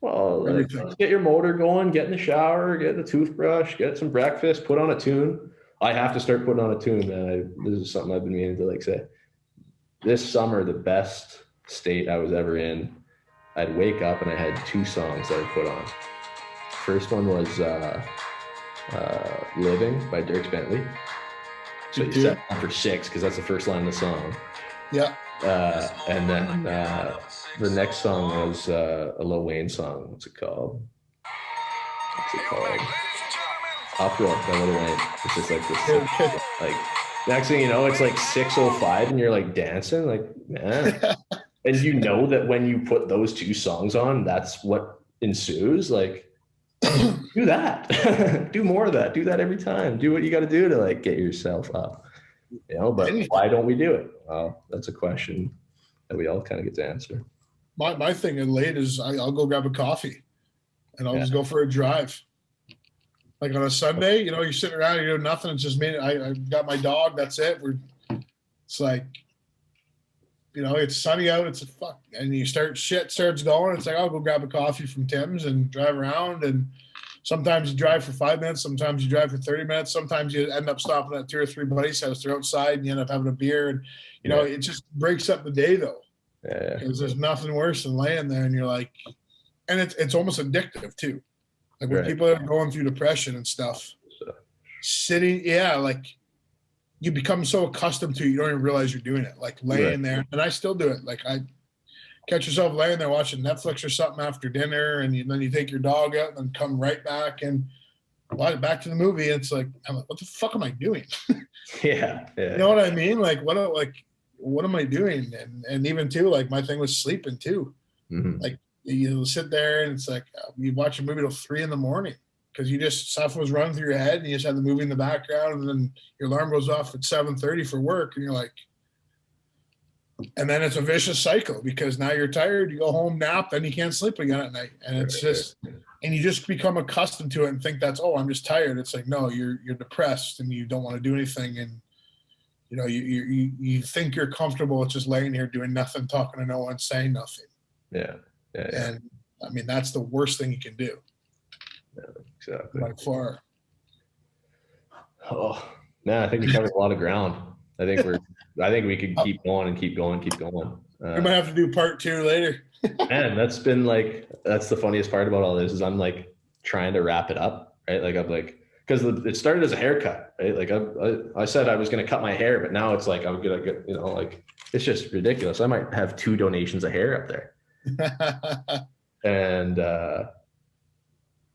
Well, like, let's get your motor going, get in the shower, get the toothbrush, get some breakfast, put on a tune. I have to start putting on a tune, man. This is something I've been meaning to like say. This summer, the best state I was ever in, I'd wake up and I had 2 songs that I put on. First one was Living by Dierks Bentley. So you set on for 6 because that's the first line of the song. Yeah. And then the next song was a Lil Wayne song. What's it called? Applaud by Lil Wayne. It's just like this. Like next thing you know, it's like 6:05 and you're like dancing, like, man. And you know that when you put those 2 songs on, that's what ensues. Like, do that. Do more of that. Do that every time. Do what you got to do to like get yourself up. You know, but why don't we do it? Well, that's a question that we all kind of get to answer. My thing in late is I'll go grab a coffee and I'll just go for a drive. Like on a Sunday, you know, you're sitting around, you're doing nothing. It's just me. I got my dog. That's it. It's like, you know, it's sunny out. It's a fuck. And you starts going. It's like, I'll go grab a coffee from Tim's and drive around. And sometimes you drive for 5 minutes. Sometimes you drive for 30 minutes. Sometimes you end up stopping at 2 or 3 buddies' house. They're outside and you end up having a beer. And, you know, it just breaks up the day though. Yeah. Because there's nothing worse than laying there and you're like, and it's almost addictive too. Like when people are going through depression and stuff, sitting, like you become so accustomed to it, you don't even realize you're doing it. Like laying there, and I still do it. Like I catch yourself laying there watching Netflix or something after dinner, and then you take your dog out and then come right back and back to the movie. It's like, I'm like, what the fuck am I doing? Yeah. You know what I mean? Like what am I doing? And even too, like my thing was sleeping too. Mm-hmm. Like you sit there and it's like you watch a movie till 3 a.m. because you just stuff was running through your head and you just had the movie in the background and then your alarm goes off at 7:30 for work and you're like, and then it's a vicious cycle because now you're tired, you go home, nap, then you can't sleep again at night, and it's just, and you just become accustomed to it and think that's, I'm just tired. It's like, no, you're depressed and you don't want to do anything, and you know you think you're comfortable with just laying here doing nothing, talking to no one, saying nothing. Yeah. And I mean, that's the worst thing you can do. Yeah, exactly. By far. Oh man, I think we covered a lot of ground. I think we could keep going and keep going. We might have to do part 2 later. Man, that's the funniest part about all this is I'm like trying to wrap it up, right? Like I'm like, because it started as a haircut, right? Like I said I was going to cut my hair, but now it's like I'm gonna get, you know, like it's just ridiculous. I might have 2 donations of hair up there. And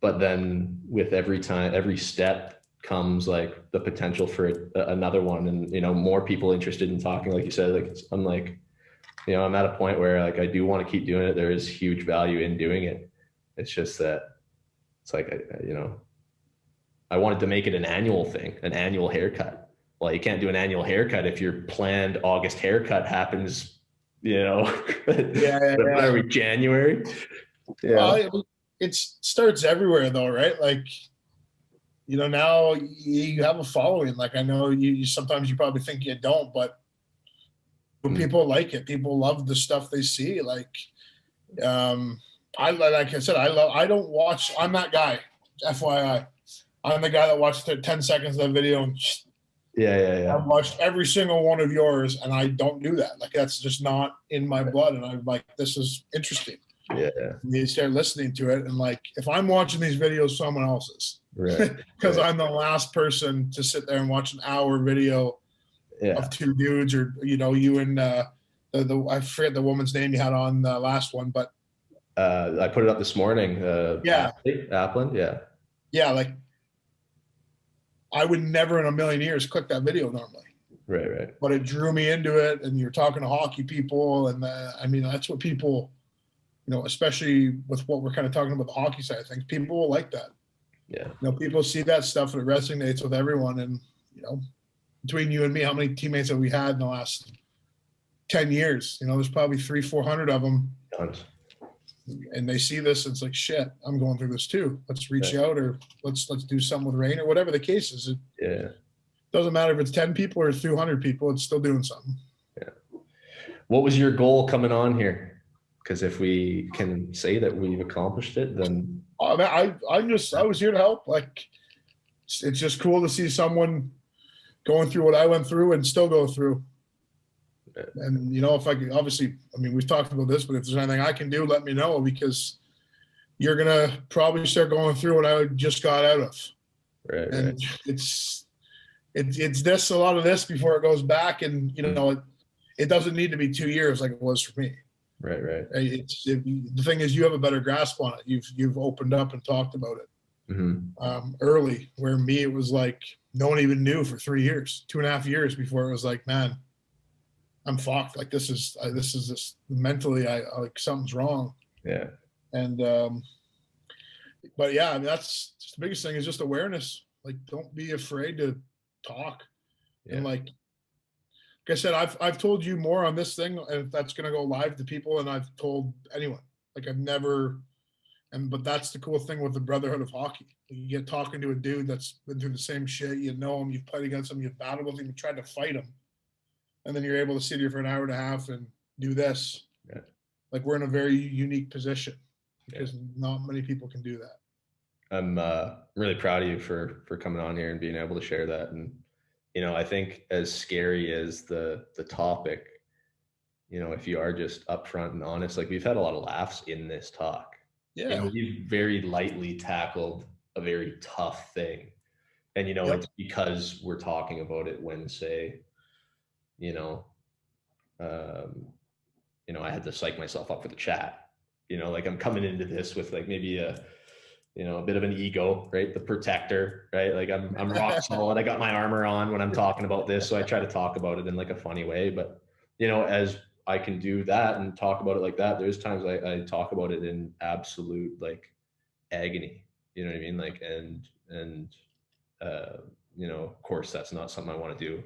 but then with every step comes like the potential for another one, and you know, more people interested in talking, like you said. Like I'm like, you know, I'm at a point where like I do want to keep doing it. There is huge value in doing it. It's just that it's like, you know, I wanted to make it an annual thing, an annual haircut. Well, you can't do an annual haircut if your planned August haircut happens, you know, what are we, January? Yeah. Well, it starts everywhere though, right? Like, you know, now you have a following. Like I know you sometimes you probably think you don't, but people like it. People love the stuff they see. Like, like I said, I don't watch. I'm that guy. FYI, I'm the guy that watched 10 seconds of the video and I've watched every single one of yours, and I don't do that. Like that's just not in my blood. And I'm like, this is interesting. Yeah. You start listening to it, and like if I'm watching these videos, someone else's. Right. Because I'm the last person to sit there and watch an hour video of 2 dudes, or you know, you and the I forget the woman's name you had on the last one, but I put it up this morning. Applin, yeah, like I would never in a million years click that video normally. Right. But it drew me into it, and you're talking to hockey people, and I mean that's what people, you know, especially with what we're kind of talking about the hockey side of things, people will like that. Yeah. You know, people see that stuff and it resonates with everyone. And, you know, between you and me, how many teammates have we had in the last 10 years? You know, there's probably 300-400 of them. Tons. And they see this, and it's like, shit, I'm going through this too. Let's reach out, or let's do something with Raine, or whatever the case is. It doesn't matter if it's 10 people or 200 people, it's still doing something. Yeah. What was your goal coming on here? Because if we can say that we've accomplished it, then I was here to help. Like, it's just cool to see someone going through what I went through and still go through. And if I could, obviously, I mean, we've talked about this, but if there's anything I can do, let me know, because you're gonna probably start going through what I just got out of. Right. And it's this, a lot of this before it goes back, and it doesn't need to be 2 years like it was for me. Right. The thing is, you have a better grasp on it. You've opened up and talked about it early, where me, it was like no one even knew for 3 years, 2.5 years before it was like, man, I'm fucked. Like, this is mentally, I like, something's wrong. Yeah. And but yeah, I mean, that's just the biggest thing, is just awareness. Like, don't be afraid to talk. And like I said, I've told you more on this thing, and that's going to go live to people, and I've told anyone. Like, I've never, but that's the cool thing with the brotherhood of hockey. You get talking to a dude that's been through the same shit. You know him, you've played against him, you've battled with him, you tried to fight him, and then you're able to sit here for an hour and a half and do this. Yeah. Like, we're in a very unique position, because not many people can do that. I'm really proud of you for coming on here and being able to share that. And I think, as scary as the topic, if you are just upfront and honest, like, we've had a lot of laughs in this talk. Yeah. We've very lightly tackled a very tough thing. And, it's because we're talking about it when, say, I had to psych myself up for the chat, like, I'm coming into this with, like, maybe a bit of an ego, right? The protector, right? Like, I'm rock solid. I got my armor on when I'm talking about this. So I try to talk about it in, like, a funny way, but as I can do that and talk about it like that, there's times I talk about it in absolute, like, agony, you know what I mean? Like, and of course, that's not something I want to do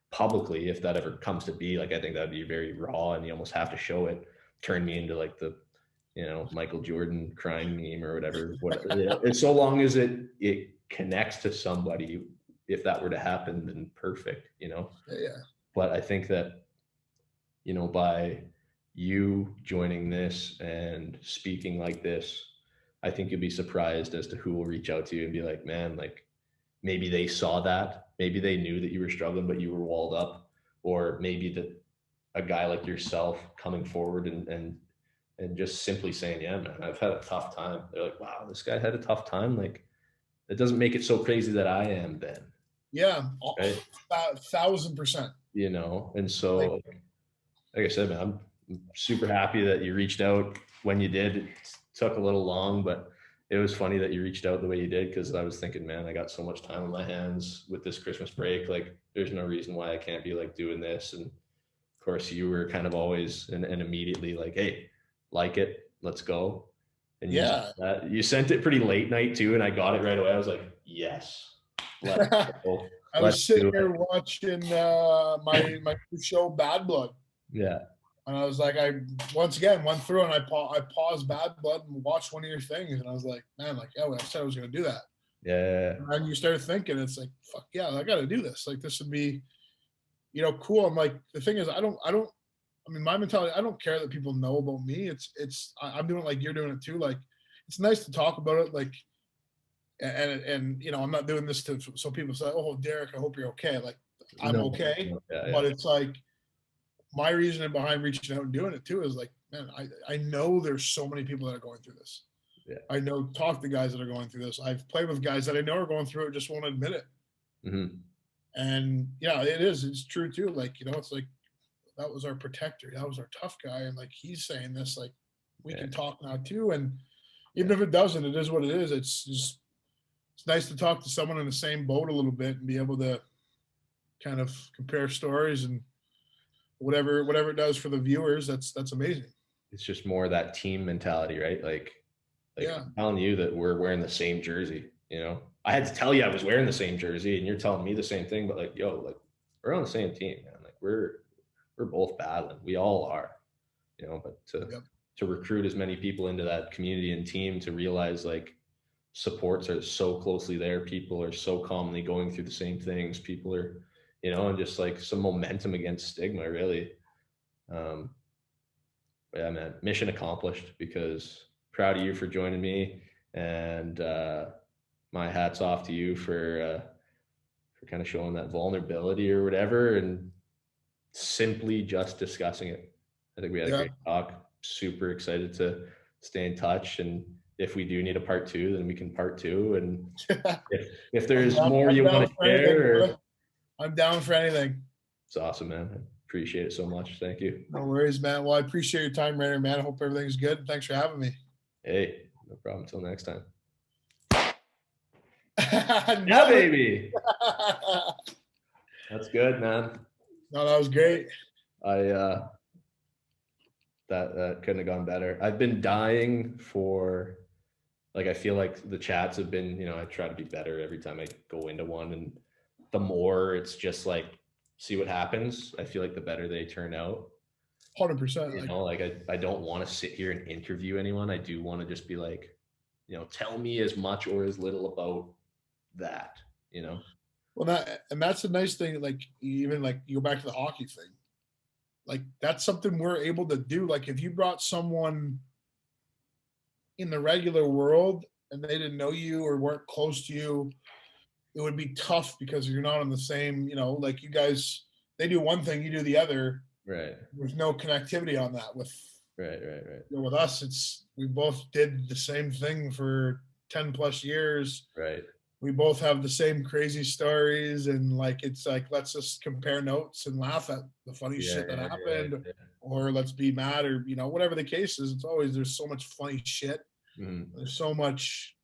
publicly. If that ever comes to be, like, I think that'd be very raw, and you almost have to show it, turn me into, like, the Michael Jordan crying meme or whatever. As so long as it connects to somebody, if that were to happen, then perfect, Yeah. But I think that, by you joining this and speaking like this, I think you'll be surprised as to who will reach out to you and be like, man, like, maybe they saw that, maybe they knew that you were struggling, but you were walled up, or maybe that a guy like yourself coming forward and just simply saying, yeah, man, I've had a tough time. They're like, wow, this guy had a tough time. Like, it doesn't make it so crazy that I am then. Yeah. Right? 1,000%. And so, like I said, man, I'm super happy that you reached out when you did. It took a little long, but it was funny that you reached out the way you did, because I was thinking, man, I got so much time on my hands with this Christmas break. Like, there's no reason why I can't be, like, doing this. And of course, you were kind of always and immediately like, hey, like it, let's go. And you sent it pretty late night too, and I got it right away. I was like, yes, let's go. I was sitting here watching my show Bad Blood. Yeah. And I was like, I once again went through and I paused Bad Blood and watched one of your things, and I was like, man, like, I said I was going to do that. Yeah. And then you started thinking, it's like, fuck yeah, I got to do this. Like, this would be, cool. I'm like, the thing is, I mean, my mentality, I don't care that people know about me. I'm doing it like you're doing it too. Like, it's nice to talk about it. Like, and I'm not doing this so people say, oh, Derek, I hope you're okay. Like, I'm okay. Yeah. But it's like, my reasoning behind reaching out and doing it too is like, man, I know there's so many people that are going through this. Yeah. I know, talk to guys that are going through this. I've played with guys that I know are going through it, just won't admit it. Mm-hmm. And yeah, it's true too. Like, it's like, that was our protector. That was our tough guy. And like, he's saying this, like, we can talk now too. And even if it doesn't, it is what it is. It's nice to talk to someone in the same boat a little bit and be able to kind of compare stories and whatever it does for the viewers. That's amazing. It's just more that team mentality, right? Like I'm telling you that we're wearing the same jersey, I had to tell you I was wearing the same jersey, and you're telling me the same thing, but like, yo, like, we're on the same team, man. Like, we're both battling. We all are, but to recruit as many people into that community and team, to realize, like, supports are so closely there. People are so commonly going through the same things. People are, and just like some momentum against stigma, really. But Yeah, man, mission accomplished, because proud of you for joining me, and my hat's off to you for kind of showing that vulnerability or whatever, and simply just discussing it. I think we had a great talk. Super excited to stay in touch, and if we do need a part 2, then we can part 2. And if there's more you want to share, I'm down for anything. It's awesome, man. I appreciate it so much. Thank you. No worries, man. Well, I appreciate your time, Raine, man. I hope everything's good. Thanks for having me. Hey, no problem. Until next time. Yeah, baby. That's good, man. No, that was great. That couldn't have gone better. I've been dying for, like, I feel like the chats have been, I try to be better every time I go into one, and the more it's just like, see what happens. I feel like the better they turn out. 100%. I don't want to sit here and interview anyone. I do want to just be like, tell me as much or as little about that, Well, that's the nice thing. Like, even like, you go back to the hockey thing. Like, that's something we're able to do. Like, if you brought someone in the regular world and they didn't know you or weren't close to you, it would be tough, because you're not on the same, like, you guys, they do one thing, you do the other. Right. There's no connectivity on that. Right. With us, we both did the same thing for 10 plus years. Right. We both have the same crazy stories, and like, it's like, let's just compare notes and laugh at the funny shit that happened, or let's be mad, or whatever the case is. It's always, there's so much funny shit. There's so much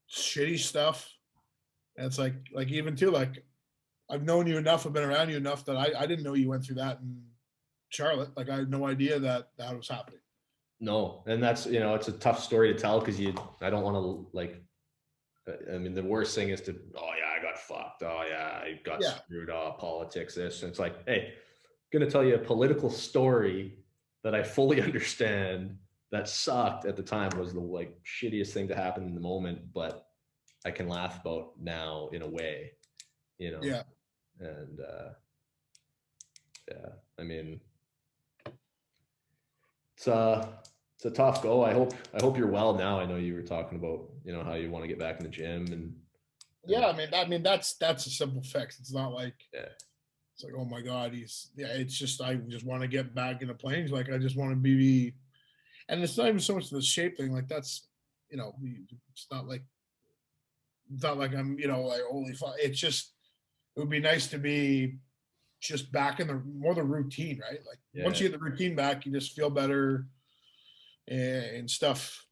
shitty stuff. And it's like even too, like, I've known you enough, I've been around you enough that I didn't know you went through that in Charlotte. Like, I had no idea that was happening. No, and that's, it's a tough story to tell, because I don't want to, like, I mean, the worst thing is to, oh yeah, I got fucked. Oh yeah, I got screwed up. Politics, this. And it's like, hey, I'm gonna tell you a political story that I fully understand, that sucked at the time, was the like shittiest thing to happen in the moment, but I can laugh about now in a way, Yeah. And yeah, I mean, it's a tough go. I hope you're well now. I know you were talking about, how you want to get back in the gym, and yeah, I mean that's a simple fix. It's not like, it's like, oh my God, it's just, I just want to get back in the planes. Like, I just want to be, and it's not even so much the shape thing. Like, that's, it's not like I'm, like, holy fuck. It's just, it would be nice to be just back in the routine, right? Like, once you get the routine back, you just feel better, and stuff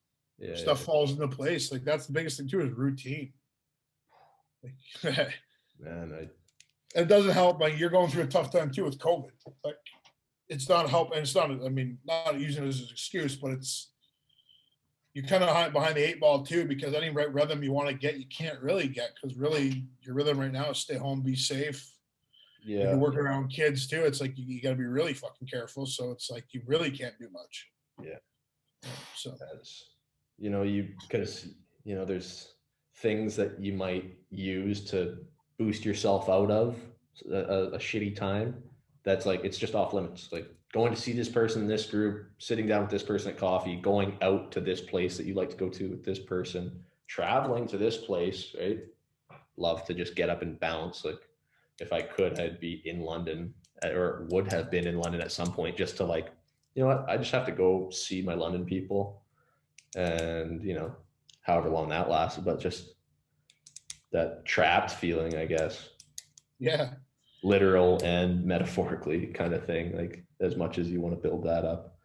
falls into place. Like, that's the biggest thing too, is routine. Like, man, it doesn't help. Like, you're going through a tough time too with COVID. Like, it's not helping. It's not, I mean, not using it as an excuse, but you're kind of behind the 8 ball too, because any rhythm you want to get, you can't really get, because really your rhythm right now is stay home, be safe. Yeah. You're working around kids too. It's like, you got to be really fucking careful. So it's like, you really can't do much. Yeah. So that's, because there's things that you might use to boost yourself out of a shitty time. That's like, it's just off limits. Like, going to see this person in this group, sitting down with this person at coffee, going out to this place that you like to go to with this person, traveling to this place, right? Love to just get up and bounce. Like, if I could, I'd be in London, or would have been in London at some point, just to, like, I just have to go see my London people, and, however long that lasts, but just that trapped feeling, I guess. Yeah. Literal and metaphorically kind of thing, like, as much as you want to build that up.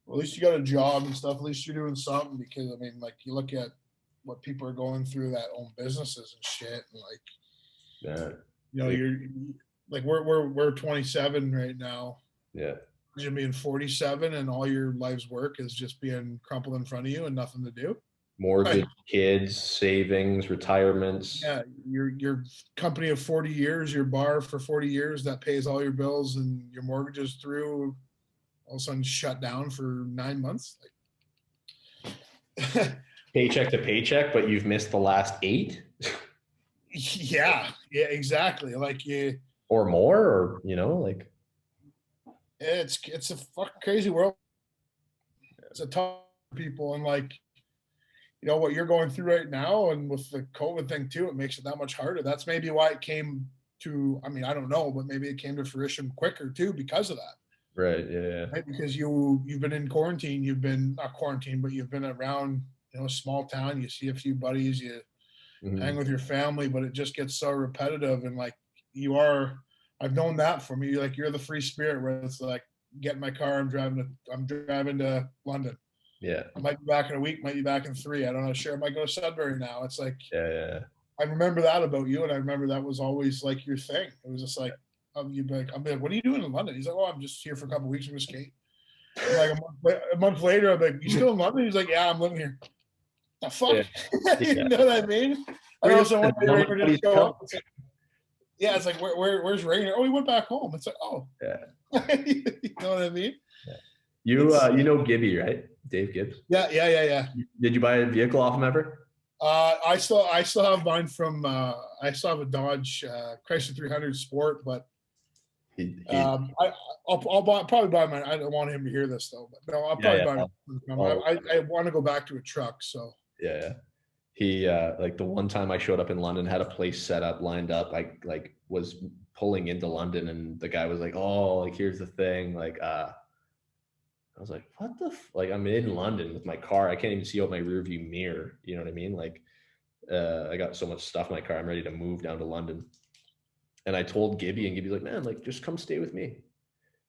Well, at least you got a job and stuff. At least you're doing something, because I mean, like, you look at what people are going through that own businesses and shit, and like, you're like, we're 27 right now. Yeah. You're being 47, and all your life's work is just being crumpled in front of you and nothing to do. Mortgage, kids, savings, retirements. Yeah, your company of 40 years, your bar for 40 years that pays all your bills and your mortgages through, all of a sudden shut down for 9 months. Like, paycheck to paycheck, but you've missed the last 8. Yeah, exactly. Like, or more, or like, it's a fucking crazy world. it's a tough people, and like, you know, what you're going through right now, and with the COVID thing too, it makes it that much harder. That's maybe why it came to, I mean, I don't know, but maybe it came to fruition quicker too because of that. Right. Yeah. Right? Because you've been in quarantine, you've been not quarantine, but you've been around, you know, a small town. You see a few buddies, you hang with your family, but it just gets so repetitive. And like you are, I've known that from you. Like you're the free spirit where it's like, get in my car, I'm driving to London. Yeah. I might be back in a week, might be back in 3. I don't know. Sure, I might go to Sudbury now. It's like, yeah. I remember that about you, and I remember that was always like your thing. It was just like, you'd be like, I'm like, what are you doing in London? He's like, oh, I'm just here for a couple of weeks. I'm gonna skate. Like a month later, I'm like, you still in London? He's like, yeah, I'm living here. The fuck? Yeah. You know what I mean? I don't know someone didn't show up. Yeah, it's like, where's Raine? Oh, he went back home. It's like, oh. Yeah. You know what I mean? Yeah. You know Gibby, right? Dave Gibbs. Yeah. Did you buy a vehicle off him ever? I still have mine from I still have a Dodge Chrysler 300 Sport, but I'll probably buy mine. I don't want him to hear this though, but no, I'll probably buy mine. I want to go back to a truck, so yeah. He like the one time I showed up in London, had a place set up, lined up. I like was pulling into London, and the guy was like, "Oh, like here's the thing." Like, I was like, "What the like?" I'm in London with my car. I can't even see out my rearview mirror. You know what I mean? Like, I got so much stuff in my car. I'm ready to move down to London. And I told Gibby, and Gibby's like, "Man, like just come stay with me."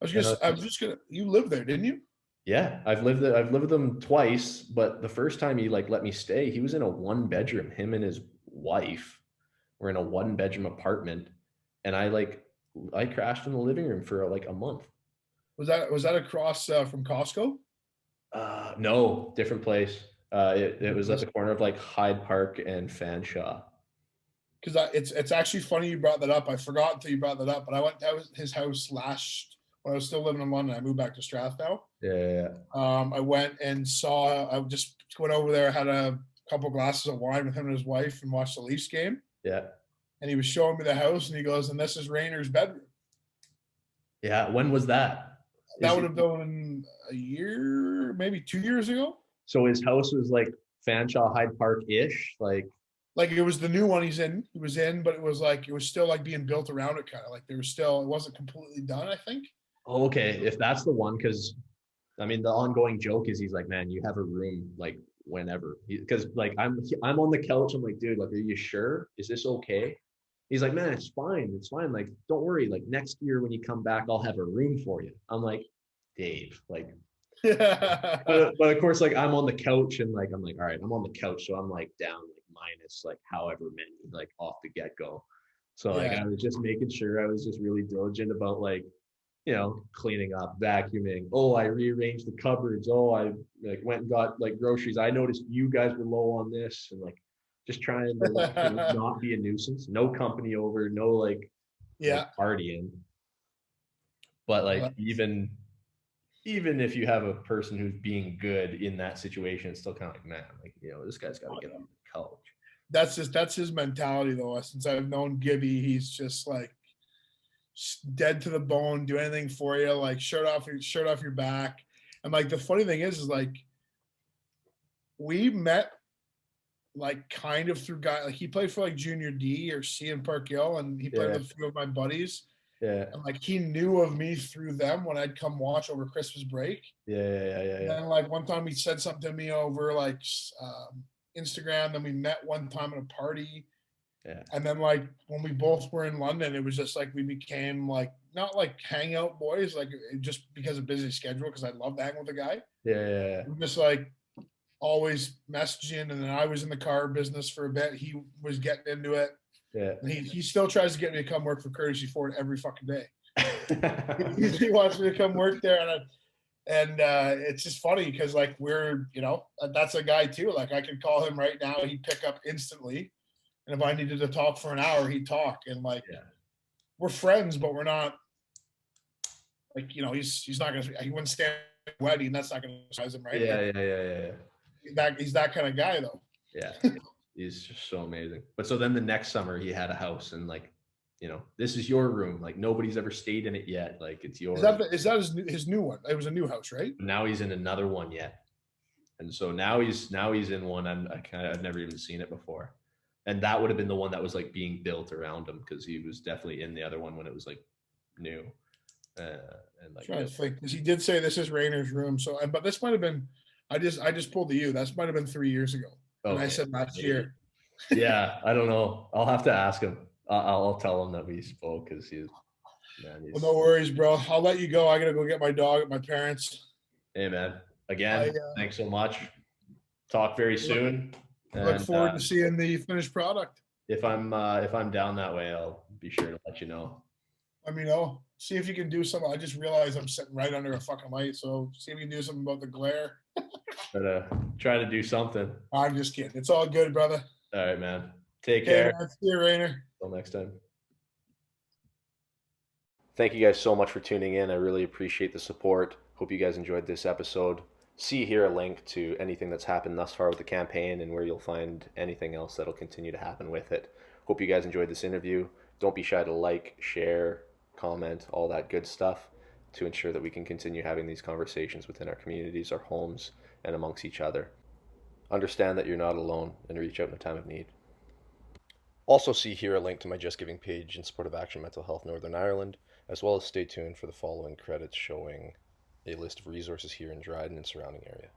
I was just gonna. You lived there, didn't you? Yeah, I've lived with him twice, but the first time he like let me stay, he was in a 1-bedroom. Him and his wife were in a 1-bedroom apartment, and I crashed in the living room for like a month. Was that across from Costco? No, different place. It was at the corner of like Hyde Park and Fanshawe. Because it's actually funny you brought that up. I forgot until you brought that up, but I went to his house when I was still living in London. I moved back to Strath now. Yeah. I went and I just went over there, had a couple glasses of wine with him and his wife, and watched the Leafs game. Yeah. And he was showing me the house, and he goes, "And this is Rainer's bedroom." Yeah. When was that? That would have been a year, maybe 2 years ago. So his house was like Fanshawe, Hyde Park-ish, like it was the new one he was in, but it was still like being built around it, kind of like it wasn't completely done, I think. Oh, okay. If that's the one, because I mean the ongoing joke is he's like, "Man, you have a room like whenever," because like I'm on the couch. I'm like, "Dude, like, are you sure? Is this okay?" He's like, "Man, it's fine. It's fine. Like, don't worry. Like next year when you come back, I'll have a room for you." I'm like, "Dave, like," but of course, like I'm on the couch, and like I'm like, all right, I'm on the couch, so I'm like down like minus like however many like off the get go. So like I was just making sure I was just really diligent about like, you know, cleaning up, vacuuming. Oh, I rearranged the cupboards. Oh, I like went and got like groceries. I noticed you guys were low on this, and like just trying to like, not be a nuisance. No company over, no like partying. But like even if you have a person who's being good in that situation, it's still kind of like, man, like, you know, this guy's got to get on the couch. That's his mentality though. Since I've known Gibby, he's just like dead to the bone, do anything for you, like shirt off your back. And like the funny thing is like we met like kind of through like he played for like junior D or C in Park Hill, and he played with a few of my buddies. Yeah. And like he knew of me through them when I'd come watch over Christmas break. Yeah. And then like one time he said something to me over like Instagram. Then we met one time at a party. Yeah. And then like when we both were in London, it was just like we became like not like hangout boys, like just because of busy schedule, because I love to hang with the guy. Yeah. We're just like always messaging, and then I was in the car business for a bit. He was getting into it. Yeah. And he still tries to get me to come work for Courtesy Ford every fucking day. He wants me to come work there, and it's just funny because like we're, you know, that's a guy too. Like I could call him right now, he'd pick up instantly, and if I needed to talk for an hour, he'd talk. And like we're friends, but we're not like, you know, he wouldn't stand at a wedding. That's not gonna surprise him, right? Yeah. He's that kind of guy though. Yeah. He's just so amazing. But so then the next summer he had a house, and like, you know, this is your room. Like nobody's ever stayed in it yet. Like it's yours. Is that his new one? It was a new house, right? Now he's in another one yet. And so now he's in one. I've never even seen it before, and that would have been the one that was like being built around him because he was definitely in the other one when it was like new. And like, trying to think, because he did say this is Rainer's room. So, but this might have been, I just pulled the U. That might have been 3 years ago. Okay. And I said last year. Yeah, I don't know. I'll have to ask him. I'll tell him that we spoke because he's. Well, no worries, bro. I'll let you go. I gotta go get my dog at my parents'. Hey, man. Again, thanks so much. Talk very soon. Look forward to seeing the finished product. If I'm down that way, I'll be sure to let you know. Let me know. See if you can do something. I just realized I'm sitting right under a fucking light, so see if you can do something about the glare. Try to do something. I'm just kidding. It's all good, brother. All right, man. Take care. Man. See you, Rainer. Until next time. Thank you guys so much for tuning in. I really appreciate the support. Hope you guys enjoyed this episode. See here a link to anything that's happened thus far with the campaign and where you'll find anything else that'll continue to happen with it. Hope you guys enjoyed this interview. Don't be shy to like, share, comment, all that good stuff to ensure that we can continue having these conversations within our communities, our homes, and amongst each other. Understand that you're not alone and reach out in a time of need. Also see here a link to my Just Giving page in support of Action Mental Health Northern Ireland, as well as stay tuned for the following credits showing a list of resources here in Dryden and surrounding area.